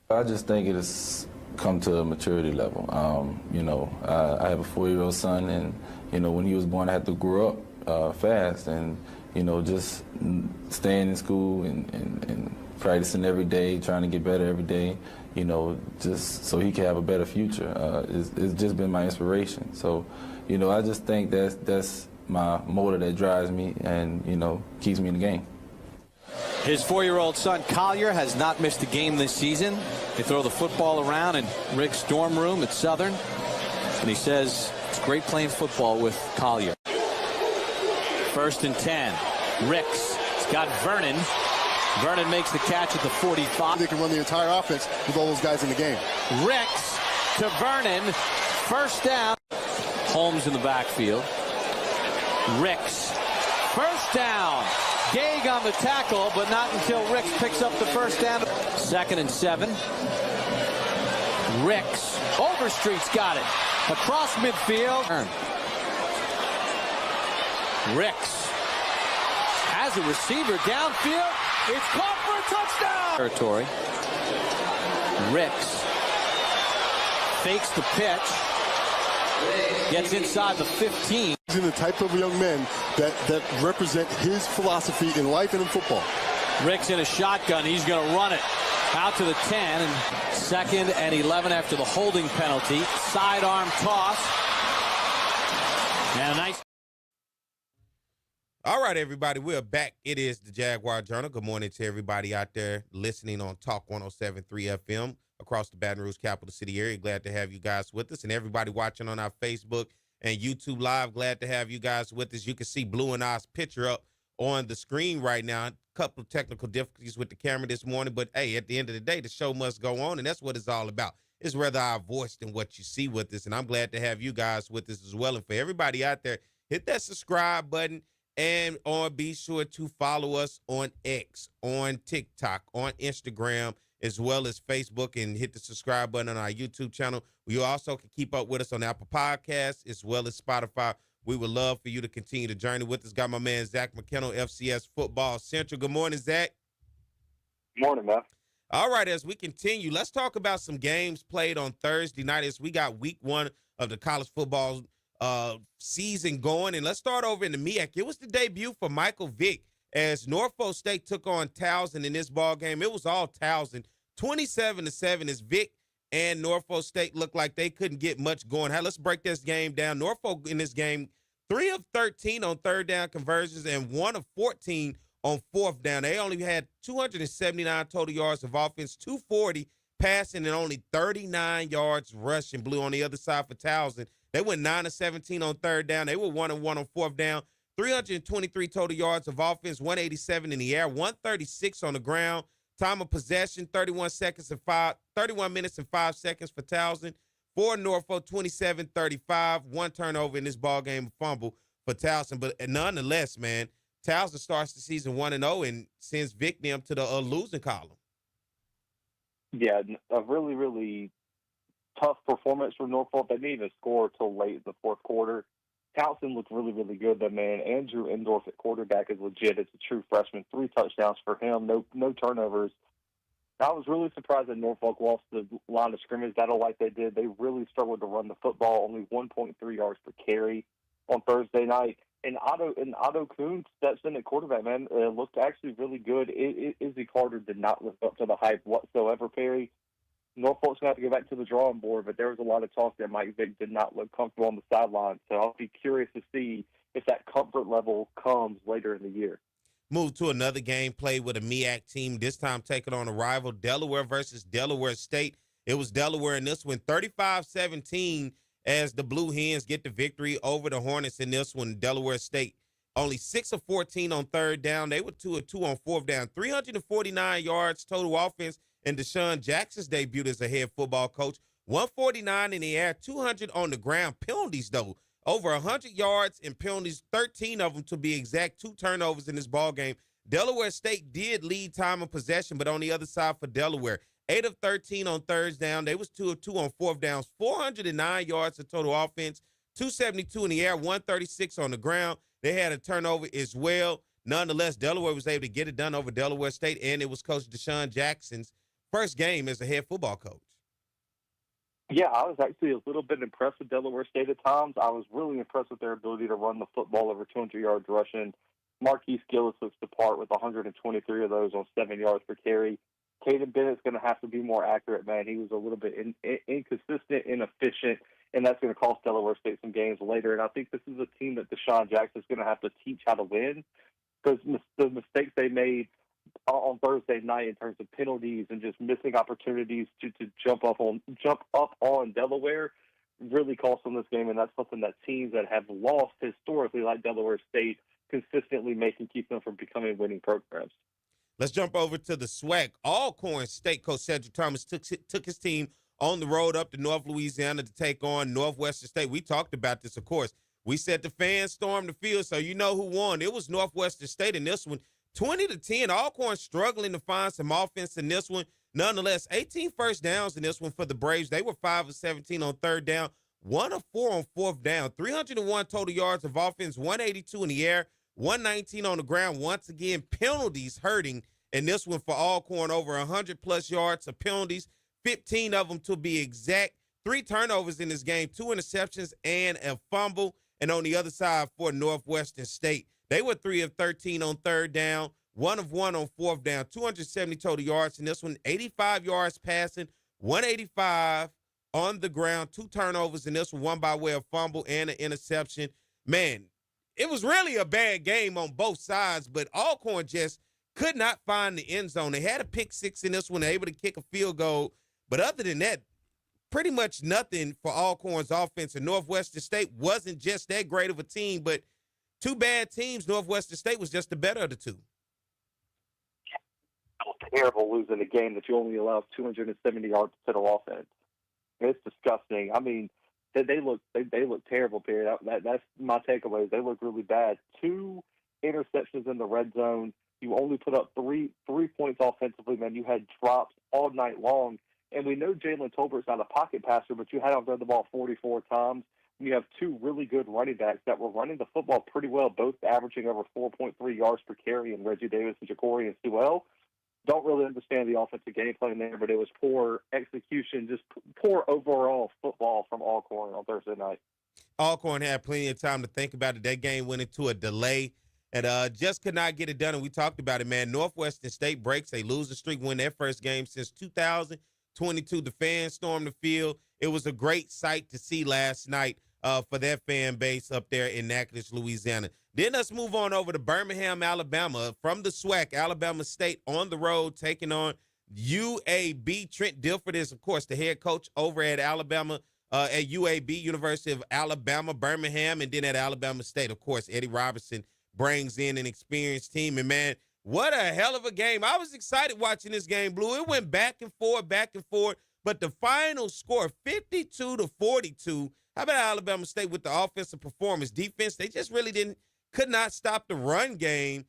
I just think it has come to a maturity level. I have a 4-year-old son, and, when he was born, I had to grow up fast and, just staying in school and practicing every day, trying to get better every day, just so he can have a better future. It's just been my inspiration. So, I just think that's my motor that drives me and, keeps me in the game. His 4-year-old son, Collier, has not missed a game this season. They throw the football around in Rick's dorm room at Southern. And he says it's great playing football with Collier. 1st and 10. Ricks. He's got Vernon. Vernon makes the catch at the 45. They can run the entire offense with all those guys in the game. Ricks to Vernon. 1st down. Holmes in the backfield. Ricks. 1st down. Gage on the tackle, but not until Ricks picks up the 1st down. 2nd and 7. Ricks. Overstreet's got it. Across midfield. Ricks has a receiver downfield. It's caught for a touchdown. Territory. Ricks fakes the pitch. Gets inside the 15. He's in the type of young men that represent his philosophy in life and in football. Ricks in a shotgun. He's going to run it out to the 10. And 2nd and 11 after the holding penalty. Sidearm toss. And a nice. All right, everybody, we're back. It is the Jaguar Journal. Good morning to everybody out there listening on Talk 107.3 FM across the Baton Rouge capital city area. Glad to have you guys with us. And everybody watching on our Facebook and YouTube Live, glad to have you guys with us. You can see Blue and I's picture up on the screen right now. A couple of technical difficulties with the camera this morning, but hey, at the end of the day, the show must go on, and that's what it's all about. It's rather our voice than what you see with us, and I'm glad to have you guys with us as well. And for everybody out there, hit that subscribe button. And be sure to follow us on X, on TikTok, on Instagram, as well as Facebook, and hit the subscribe button on our YouTube channel. You also can keep up with us on Apple Podcasts as well as Spotify. We would love for you to continue the journey with us. Got my man Zach McKenna, FCS Football Central. Good morning, Zach. Morning, man. All right, as we continue, let's talk about some games played on Thursday night as we got week 1 of the college football season going. And let's start over in the MEAC. It was the debut for Michael Vick as Norfolk State took on Towson in this ball game. It was all Towson. 27-7 as Vick and Norfolk State looked like they couldn't get much going. Let's break this game down. Norfolk in this game, 3 of 13 on 3rd down conversions and 1 of 14 on 4th down. They only had 279 total yards of offense, 240 passing, and only 39 yards rushing. Blue on the other side for Towson. They went 9 of 17 on 3rd down. They were 1 of 1 on 4th down. 323 total yards of offense, 187 in the air, 136 on the ground. Time of possession, 31 minutes and 5 seconds for Towson. For Norfolk, 27-35. 1 turnover in this ball game, fumble for Towson. But nonetheless, man, Towson starts the season 1-0 and sends Vick them to the losing column. Yeah, a really, really tough performance from Norfolk. They didn't even score till late in the 4th quarter. Towson looked really, really good, though, man. Andrew Endorf at quarterback is legit. It's a true freshman. 3 touchdowns for him. No turnovers. I was really surprised that Norfolk lost the line of scrimmage battle like they did. They really struggled to run the football, only 1.3 yards per carry on Thursday night. And Otto Kuhn steps in at quarterback, man. Looked actually really good. Izzy Carter did not live up to the hype whatsoever, Perry. Norfolk's going to have to go back to the drawing board, but there was a lot of talk that Mike Vick did not look comfortable on the sideline. So I'll be curious to see if that comfort level comes later in the year. Move to another game played with a MEAC team, this time taking on a rival, Delaware versus Delaware State. It was Delaware in this one, 35-17, as the Blue Hens get the victory over the Hornets in this one. Delaware State only 6 of 14 on 3rd down. They were 2 of 2 on 4th down. 349 yards total offense. And Deshaun Jackson's debut as a head football coach, 149 in the air, 200 on the ground. Penalties, though, over 100 yards and penalties, 13 of them to be exact, 2 turnovers in this ball game. Delaware State did lead time of possession, but on the other side for Delaware, 8 of 13 on 3rd down. They was 2 of 2 on 4th downs, 409 yards of total offense, 272 in the air, 136 on the ground. They had a turnover as well. Nonetheless, Delaware was able to get it done over Delaware State, and it was Coach Deshaun Jackson's first game as a head football coach. Yeah, I was actually a little bit impressed with Delaware State at times. I was really impressed with their ability to run the football over 200 yards rushing. Marquise Gillis looks the part with 123 of those on 7 yards per carry. Caden Bennett's going to have to be more accurate, man. He was a little bit inconsistent, inefficient, and that's going to cost Delaware State some games later. And I think this is a team that Deshaun Jackson's going to have to teach how to win, because the mistakes they made on Thursday night in terms of penalties and just missing opportunities to jump up on Delaware really cost them this game, and that's something that teams that have lost historically, like Delaware State, consistently make and keep them from becoming winning programs. Let's jump over to the SWAC. Alcorn State coach Cedric Thomas took his team on the road up to North Louisiana to take on Northwestern State. We talked about this, of course. We said the fans stormed the field, so you know who won. It was Northwestern State in this one. 20-10. Alcorn struggling to find some offense in this one. Nonetheless, 18 first downs in this one for the Braves. They were 5 of 17 on third down, 1 of 4 on fourth down, 301 total yards of offense, 182 in the air, 119 on the ground. Once again, penalties hurting in this one for Alcorn, over 100-plus yards of penalties, 15 of them to be exact. 3 turnovers in this game, 2 interceptions and a fumble. And on the other side for Northwestern State, they were 3 of 13 on third down, 1 of 1 on fourth down, 270 total yards in this one, 85 yards passing, 185 on the ground, 2 turnovers in this one by way of fumble and an interception. Man, it was really a bad game on both sides, but Alcorn just could not find the end zone. They had a pick 6 in this one, able to kick a field goal, but other than that, pretty much nothing for Alcorn's offense. And Northwestern State wasn't just that great of a team, but 2 bad teams. Northwestern State was just the better of the 2. It was terrible losing a game that you only allowed 270 yards to total offense. It's disgusting. I mean, they look terrible, Perry. That's my takeaway. They look really bad. 2 interceptions in the red zone. You only put up 3 points offensively, man. You had drops all night long. And we know Jalen Tolbert's not a pocket passer, but you had him run the ball 44 times. You have 2 really good running backs that were running the football pretty well, both averaging over 4.3 yards per carry, in Reggie Davis and Ja'Cory and Sewell. Don't really understand the offensive game plan there, but it was poor execution, just poor overall football from Alcorn on Thursday night. Alcorn had plenty of time to think about it. That game went into a delay and just could not get it done. And we talked about it, man. Northwestern State breaks a losing streak, win their first game since 2022. The fans stormed the field. It was a great sight to see last night for their fan base up there in Natchitoches, Louisiana. Then let's move on over to Birmingham, Alabama. From the SWAC, Alabama State on the road taking on UAB. Trent Dilford is, of course, the head coach over at Alabama, at UAB, University of Alabama, Birmingham, and then at Alabama State. Of course, Eddie Robertson brings in an experienced team. And, man, what a hell of a game. I was excited watching this game, Blue. It went back and forth, but the final score, 52-42. How about Alabama State with the offensive performance? Defense, they just really could not stop the run game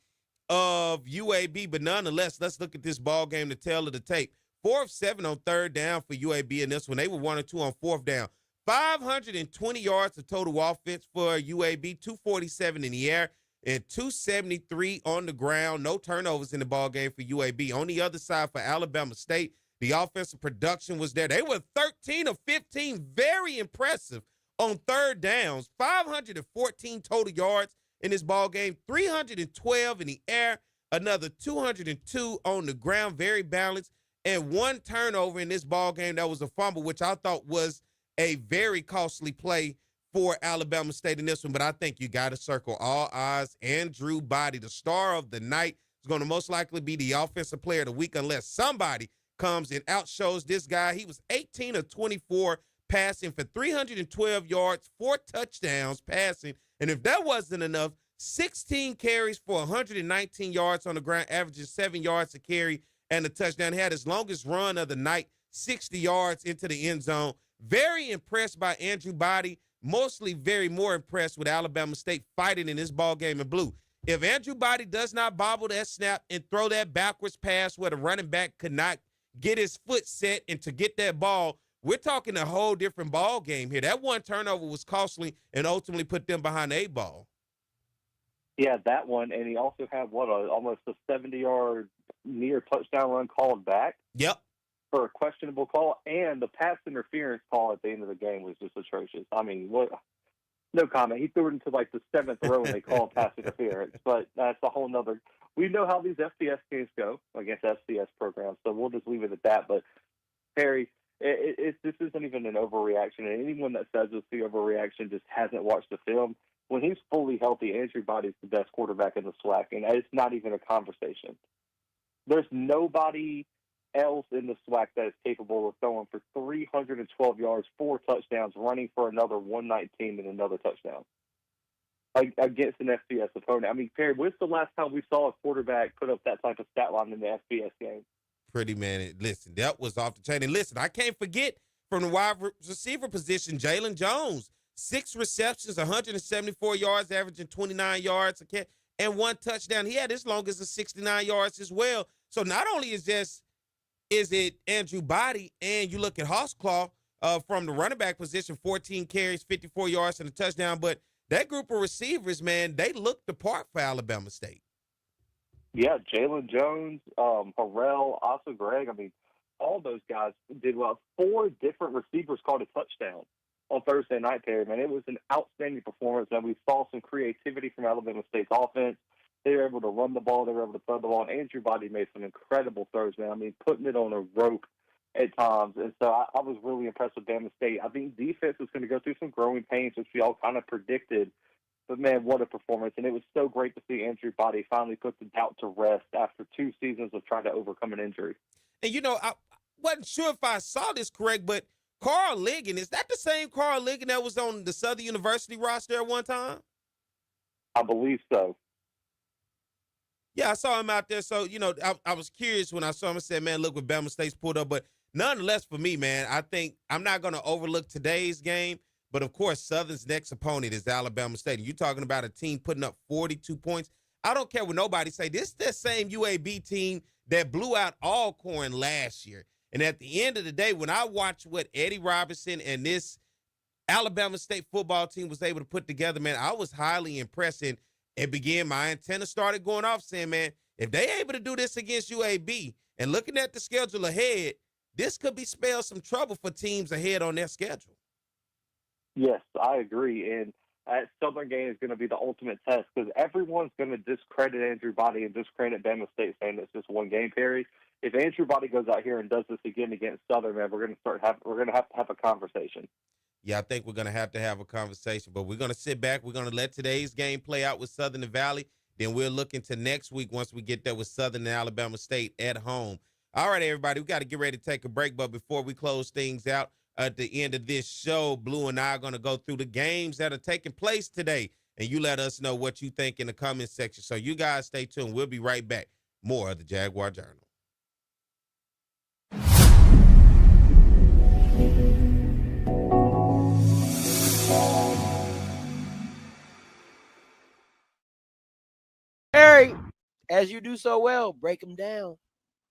of UAB. But nonetheless, let's look at this ball game, the tail of the tape. 4 of 7 on third down for UAB in this one. They were 1 of 2 on fourth down. 520 yards of total offense for UAB, 247 in the air and 273 on the ground. No turnovers in the ball game for UAB. On the other side for Alabama State, the offensive production was there. They were 13 of 15, very impressive on third downs. 514 total yards in this ball game, 312 in the air, another 202 on the ground, very balanced, and 1 turnover in this ball game. That was a fumble, which I thought was a very costly play for Alabama State in this one. But I think you got to circle all eyes. Andrew Body, the star of the night, is going to most likely be the offensive player of the week unless somebody comes and outshows this guy. He was 18 of 24 passing for 312 yards, 4 touchdowns passing. And if that wasn't enough, 16 carries for 119 yards on the ground, averaging 7 yards a carry and a touchdown. He had his longest run of the night, 60 yards into the end zone. Very impressed by Andrew Body, mostly more impressed with Alabama State fighting in this ball game in blue. If Andrew Body does not bobble that snap and throw that backwards pass where the running back could not get his foot set and to get that ball, we're talking a whole different ball game here. That 1 turnover was costly and ultimately put them behind the 8 ball. Yeah, that one, and he also had almost a 70-yard near touchdown run called back. Yep. For a questionable call, and the pass interference call at the end of the game was just atrocious. I mean, what? No comment. He threw it into like the 7th row and they called pass interference, but that's a whole nother. We know how these FCS games go against FCS programs, so we'll just leave it at that. But Perry, this isn't even an overreaction, and anyone that says it's the overreaction just hasn't watched the film. When he's fully healthy, Andrew Body's the best quarterback in the SWAC, and it's not even a conversation. There's nobody else in the SWAC that is capable of throwing for 312 yards, 4 touchdowns, running for another 119 and another touchdown against an FBS opponent. I mean, Perry, when's the last time we saw a quarterback put up that type of stat line in the FBS game? Pretty, man. Listen, that was off the chain. And listen, I can't forget from the wide receiver position, Jalen Jones. 6 receptions, 174 yards, averaging 29 yards a catch, and 1 touchdown. He had as long as 69 yards as well. So not only is it Andrew Body, and you look at Hossclaw from the running back position, 14 carries, 54 yards, and a touchdown. But that group of receivers, man, they looked the part for Alabama State. Yeah, Jalen Jones, Harrell, also Greg. I mean, all those guys did well. 4 different receivers caught a touchdown on Thursday night, Perry. Man, it was an outstanding performance, and we saw some creativity from Alabama State's offense. They were able to run the ball. They were able to throw the ball. And Andrew Body made some incredible throws, man. I mean, putting it on a rope at times. And so I was really impressed with Bama State. I think defense was going to go through some growing pains, which we all kind of predicted. But, man, what a performance. And it was so great to see Andrew Body finally put the doubt to rest after 2 seasons of trying to overcome an injury. And, you know, I wasn't sure if I saw this correct, but Carl Ligon, is that the same Carl Ligon that was on the Southern University roster at one time? I believe so. Yeah, I saw him out there. So, you know, I was curious when I saw him. I said, man, look what Bama State's pulled up. But nonetheless, for me, man, I think I'm not going to overlook today's game. But, of course, Southern's next opponent is Alabama State. And you're talking about a team putting up 42 points. I don't care what nobody say. This is the same UAB team that blew out Alcorn last year. And at the end of the day, when I watch what Eddie Robinson and this Alabama State football team was able to put together, man, I was highly impressed. And it began, my antenna started going off saying, man, if they able to do this against UAB and looking at the schedule ahead, this could be spell some trouble for teams ahead on their schedule. Yes, I agree. And that Southern game is going to be the ultimate test because everyone's going to discredit Andrew Body and discredit Bama State saying it's just one game period. If Andrew Body goes out here and does this again against Southern, man, we're going to have to have a conversation. Yeah, I think we're going to have a conversation, but we're going to sit back. We're going to let today's game play out with Southern and Valley. Then we'll look into next week once we get there with Southern and Alabama State at home. All right, everybody, we got to get ready to take a break, but before we close things out at the end of this show, Blue and I are going to go through the games that are taking place today, and you let us know what you think in the comment section. So you guys stay tuned. We'll be right back. More of the Jaguar Journal. Harry, as you do so well, break them down.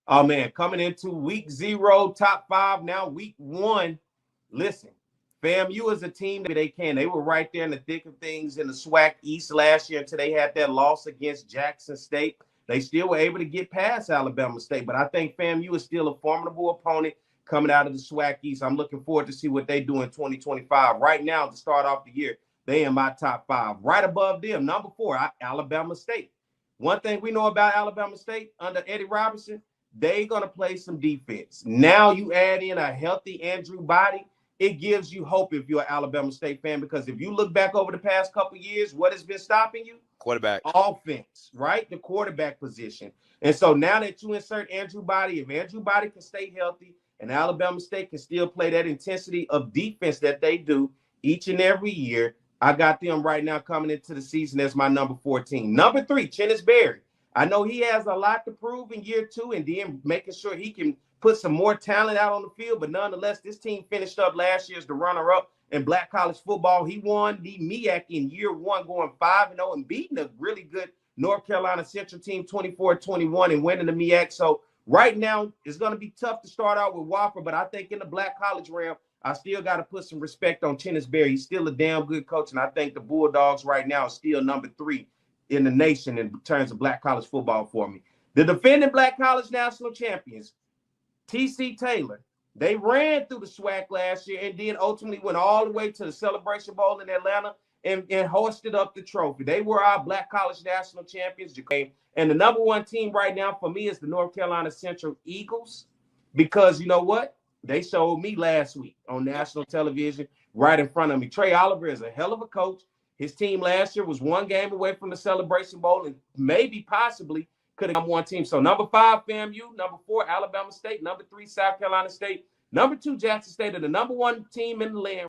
Oh, man, coming into week 0, top 5, now week 1. Listen, FAMU is a team that they can. They were right there in the thick of things in the SWAC East last year until they had that loss against Jackson State. They still were able to get past Alabama State, but I think FAMU is still a formidable opponent coming out of the SWAC East. I'm looking forward to see what they do in 2025. Right now, to start off the year, they in my top 5. Right above them, number 4, Alabama State. One thing we know about Alabama State under Eddie Robinson, they're going to play some defense. Now you add in a healthy Andrew Body, it gives you hope if you're an Alabama State fan, because if you look back over the past couple years, what has been stopping you? Quarterback. Offense, right? The quarterback position. And so now that you insert Andrew Body, if Andrew Body can stay healthy and Alabama State can still play that intensity of defense that they do each and every year, I got them right now coming into the season as my number 14. Number 3, Chennis Berry. I know he has a lot to prove in year 2 and then making sure he can put some more talent out on the field. But nonetheless, this team finished up last year as the runner-up in Black College football. He won the MEAC in year 1, going 5-0 and beating a really good North Carolina Central team 24-21 and winning the MEAC. So right now, it's going to be tough to start out with Wofford, but I think in the Black College realm, I still got to put some respect on Chennis Berry. He's still a damn good coach, and I think the Bulldogs right now are still number 3 in the nation in terms of Black College football for me. The defending Black College national champions, TC Taylor, they ran through the SWAC last year and then ultimately went all the way to the Celebration Bowl in Atlanta and hoisted up the trophy. They were our Black College national champions. And the number 1 team right now for me is the North Carolina Central Eagles, because you know what? They showed me last week on national television right in front of me. Trey Oliver is a hell of a coach. His team last year was 1 game away from the Celebration Bowl and maybe possibly could have one team. So number 5, FAMU. Number 4, Alabama State. Number 3, South Carolina State. Number 2, Jackson State are the number 1 team in the land.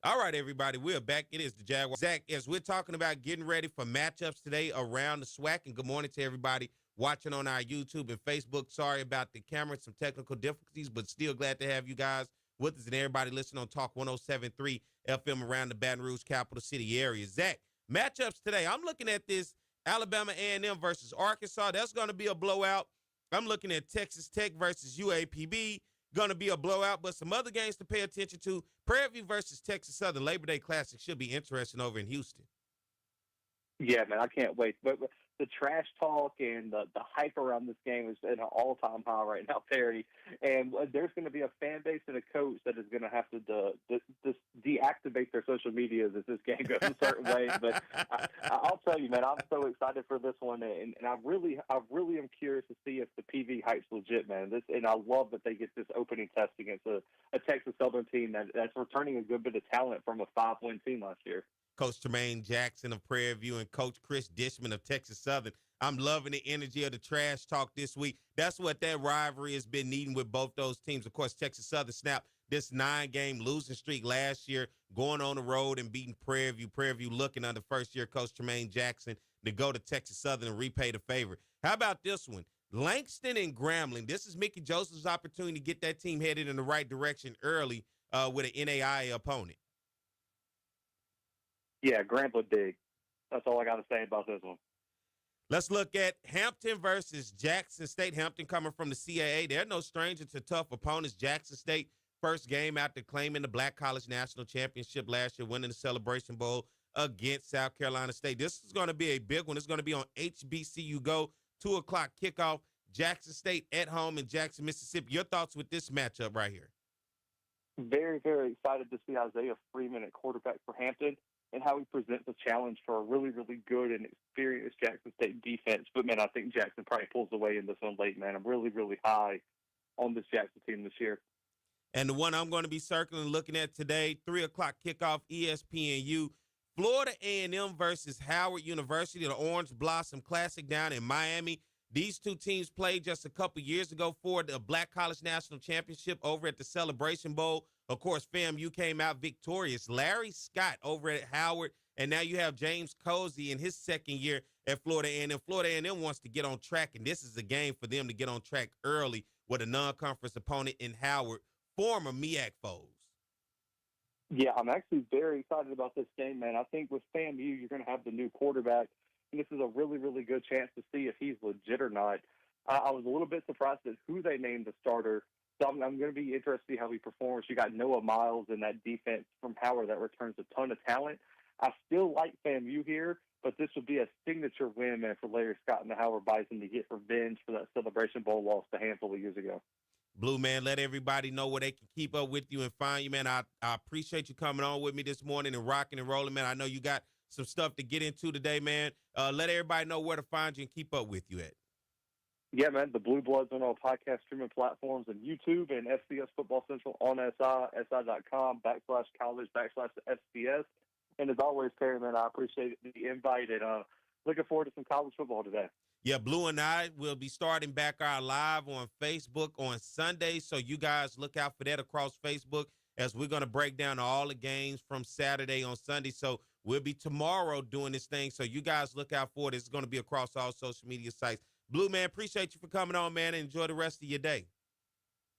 All right, everybody, we're back. It is the Jaguar. Zach, as we're talking about getting ready for matchups today around the SWAC, and good morning to everybody watching on our YouTube and Facebook. Sorry about the camera, some technical difficulties, but still glad to have you guys with us and everybody listening on Talk 107.3 FM around the Baton Rouge capital city area. Zach, matchups today. I'm looking at this Alabama A&M versus Arkansas. That's going to be a blowout. I'm looking at Texas Tech versus UAPB. Going to be a blowout, but some other games to pay attention to. Prairie View versus Texas Southern Labor Day Classic should be interesting over in Houston. Yeah, man, I can't wait. But the trash talk and the hype around this game is at an all-time high right now, Perry. And there's going to be a fan base and a coach that is going to have to just deactivate their social medias as this game goes a certain way. But I'll tell you, man, I'm so excited for this one, and I really am curious to see if the PV hype's legit, man. And I love that they get this opening test against a Texas Southern team that's returning a good bit of talent from a 5-win team last year. Coach Tremaine Jackson of Prairie View and Coach Chris Dishman of Texas Southern. I'm loving the energy of the trash talk this week. That's what that rivalry has been needing with both those teams. Of course, Texas Southern snapped this 9-game losing streak last year, going on the road and beating Prairie View. Prairie View looking under first-year Coach Tremaine Jackson to go to Texas Southern and repay the favor. How about this one? Langston and Grambling. This is Mickey Joseph's opportunity to get that team headed in the right direction early with an NAIA opponent. Yeah, Grambling big. That's all I got to say about this one. Let's look at Hampton versus Jackson State. Hampton coming from the CAA. They're no stranger to tough opponents. Jackson State, first game after claiming the Black College National Championship last year, winning the Celebration Bowl against South Carolina State. This is going to be a big one. It's going to be on HBCU Go, 2 o'clock kickoff. Jackson State at home in Jackson, Mississippi. Your thoughts with this matchup right here? Very, very excited to see Isaiah Freeman at quarterback for Hampton and how he presents a challenge for a really, really good and experienced Jackson State defense. But, man, I think Jackson probably pulls away in this one late, man. I'm really, really high on this Jackson team this year. And the one I'm going to be circling, looking at today, 3 o'clock kickoff, ESPNU, Florida A&M versus Howard University, the Orange Blossom Classic down in Miami. These two teams played just a couple years ago for the Black College National Championship over at the Celebration Bowl. Of course, FAMU came out victorious. Larry Scott over at Howard, and now you have James Cozy in his second year at Florida A&M. Florida A&M wants to get on track, and this is a game for them to get on track early with a non-conference opponent in Howard, former MEAC foes. Yeah, I'm actually very excited about this game, man. I think with FAMU, you're going to have the new quarterback, and this is a really, really good chance to see if he's legit or not. I was a little bit surprised at who they named the starter. So I'm going to be interested to see how he performs. You got Noah Miles in that defense from Howard that returns a ton of talent. I still like FAMU here, but this would be a signature win, man, for Larry Scott and the Howard Bison to get revenge for that Celebration Bowl loss a handful of years ago. Blue, man, let everybody know where they can keep up with you and find you, man. I appreciate you coming on with me this morning and rocking and rolling, man. I know you got some stuff to get into today, man. Let everybody know where to find you and keep up with you at. Yeah, man, the Blue Bloods on all podcast streaming platforms and YouTube and FCS Football Central on si.com/college/FCS. And as always, Perry, man, I appreciate the invite and looking forward to some college football today. Yeah, Blue and I will be starting back our live on Facebook on Sunday, so you guys look out for that across Facebook as we're going to break down all the games from Saturday on Sunday. So we'll be tomorrow doing this thing, so you guys look out for it. It's going to be across all social media sites. Blue, man, appreciate you for coming on, man, and enjoy the rest of your day.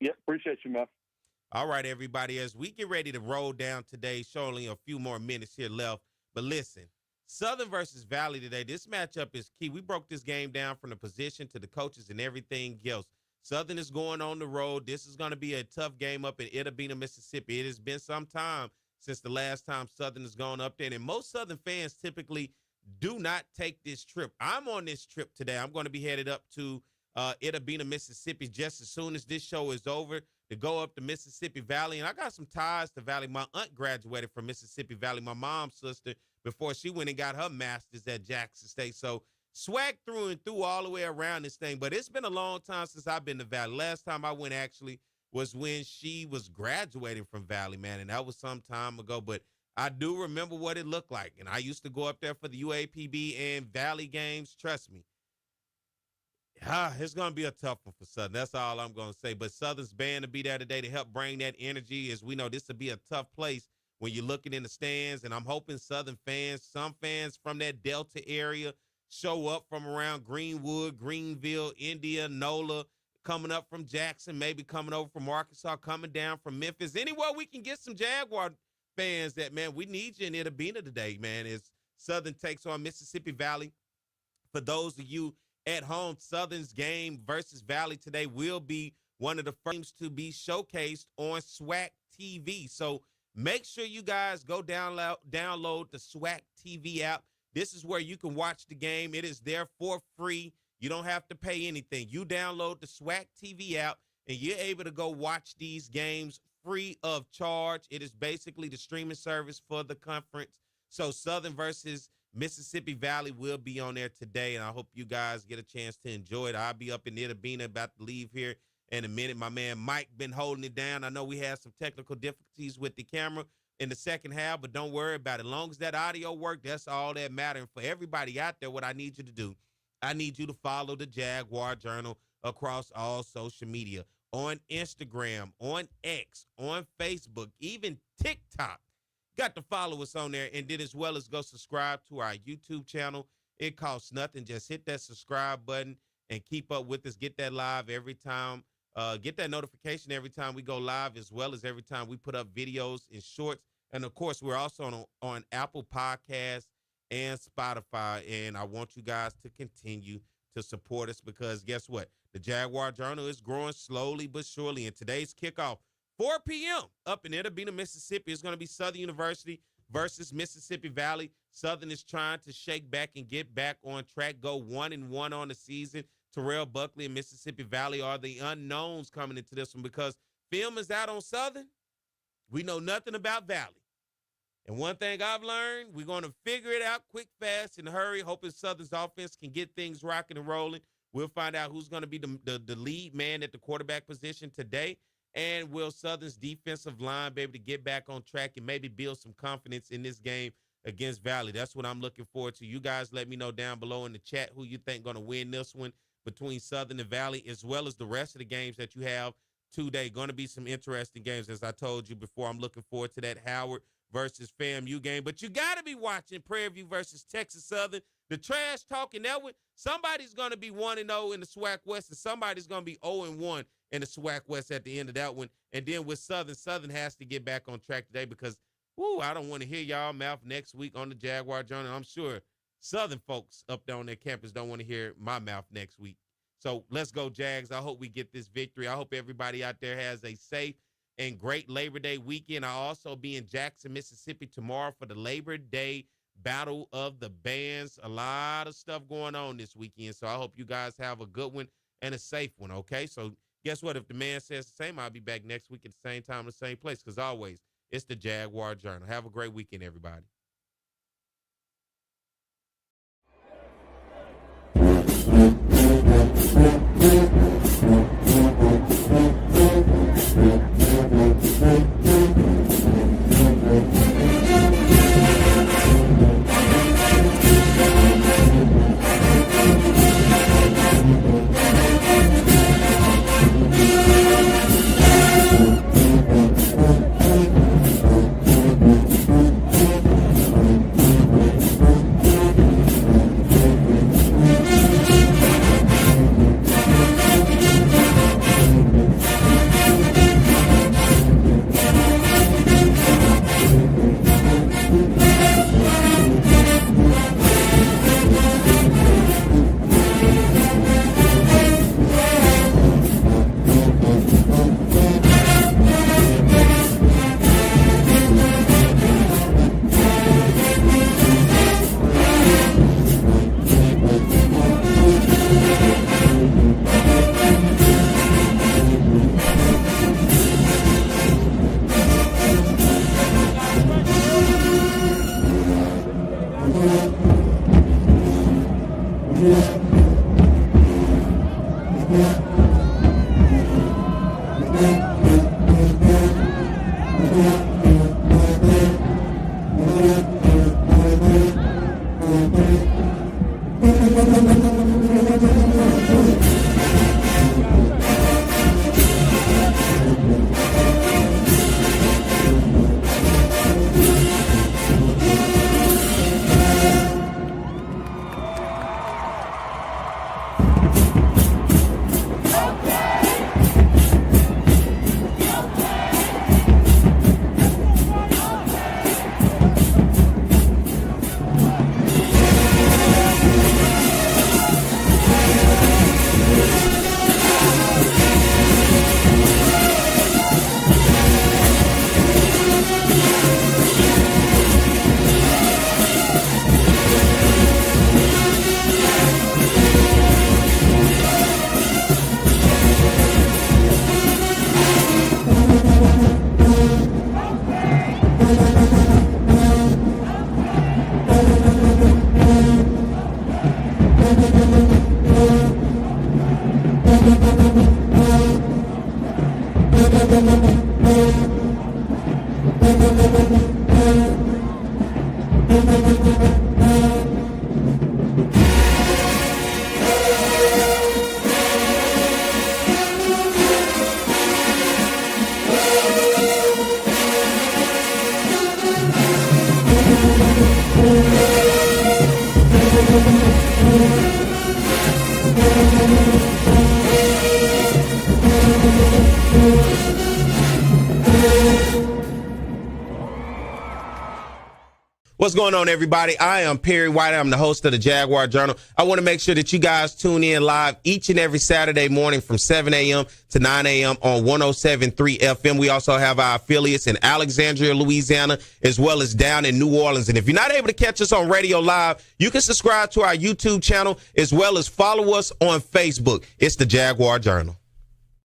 Yep, appreciate you, man. All right, everybody, as we get ready to roll down today, showing a few more minutes here left. But listen, Southern versus Valley today, this matchup is key. We broke this game down from the position to the coaches and everything else. Southern is going on the road. This is going to be a tough game up in Itta Bena, Mississippi. It has been some time since the last time Southern has gone up there, and most Southern fans typically do not take this trip. I'm on this trip today. I'm going to be headed up to Itta Bena, Mississippi, just as soon as this show is over to go up to Mississippi Valley. And I got some ties to Valley. My aunt graduated from Mississippi Valley, my mom's sister, before she went and got her master's at Jackson State. So SWAC through and through all the way around this thing. But it's been a long time since I've been to Valley. Last time I went actually was when she was graduating from Valley, man, and that was some time ago. But I do remember what it looked like, and I used to go up there for the UAPB and Valley games. Trust me. It's going to be a tough one for Southern. That's all I'm going to say. But Southern's band to be there today to help bring that energy. As we know, this will be a tough place when you're looking in the stands, and I'm hoping Southern fans, some fans from that Delta area, show up from around Greenwood, Greenville, India, NOLA, coming up from Jackson, maybe coming over from Arkansas, coming down from Memphis. Anywhere we can get some Jaguar fans that, man, we need you in Itta Bena today, man, as Southern takes on Mississippi Valley. For those of you at home, Southern's game versus Valley today will be one of the first to be showcased on SWAC TV. So make sure you guys go download the SWAC TV app. This is where you can watch the game. It is there for free. You don't have to pay anything. You download the SWAC TV app, and you're able to go watch these games free of charge. It is basically the streaming service for the conference. So Southern versus Mississippi Valley will be on there today, and I hope you guys get a chance to enjoy it. I'll be up in Itta Bena, about to leave here in a minute. My man Mike been holding it down. I know we had some technical difficulties with the camera in the second half, but don't worry about it. As long as that audio worked, that's all that matters. And for everybody out there, what I need you to do, I need you to follow the Jaguar Journal across all social media, on Instagram, on X, on Facebook, even TikTok. Got to follow us on there, and then as well as go subscribe to our YouTube channel. It costs nothing. Just hit that subscribe button and keep up with us. Get that live every time. Get that notification every time we go live, as well as every time we put up videos and shorts. And, of course, we're also on Apple Podcasts and Spotify, and I want you guys to continue to support us because guess what? The Jaguar Journal is growing slowly but surely, and today's kickoff, 4 p.m. up in Itta Bena, Mississippi. It's going to be Southern University versus Mississippi Valley. Southern is trying to shake back and get back on track, go 1-1 on the season. Terrell Buckley and Mississippi Valley are the unknowns coming into this one because film is out on Southern. We know nothing about Valley. And one thing I've learned, we're going to figure it out quick, fast, and hurry, hoping Southern's offense can get things rocking and rolling. We'll find out who's going to be the lead man at the quarterback position today. And will Southern's defensive line be able to get back on track and maybe build some confidence in this game against Valley? That's what I'm looking forward to. You guys let me know down below in the chat who you think going to win this one between Southern and Valley, as well as the rest of the games that you have today. Going to be some interesting games. As I told you before, I'm looking forward to that Howard versus FAMU game. But you got to be watching Prairie View versus Texas Southern. The trash talking that one, somebody's going to be 1-0 in the SWAC West, and somebody's going to be 0-1 in the SWAC West at the end of that one. And then with Southern has to get back on track today because, I don't want to hear y'all mouth next week on the Jaguar Journal. I'm sure Southern folks up there on their campus don't want to hear my mouth next week. So let's go, Jags. I hope we get this victory. I hope everybody out there has a safe and great Labor Day weekend. I'll also be in Jackson, Mississippi tomorrow for the Labor Day Battle of the Bands. A lot of stuff going on this weekend, so I hope you guys have a good one and a safe one, okay? So guess what? If the man says the same, I'll be back next week at the same time, the same place, because always, it's the Jaguar Journal. Have a great weekend, everybody. What's going on, everybody? I am Perry White. I'm the host of the Jaguar Journal. I want to make sure that you guys tune in live each and every Saturday morning from 7 a.m. to 9 a.m. on 107.3 FM. We also have our affiliates in Alexandria, Louisiana, as well as down in New Orleans. And if you're not able to catch us on radio live, you can subscribe to our YouTube channel as well as follow us on Facebook. It's the Jaguar Journal.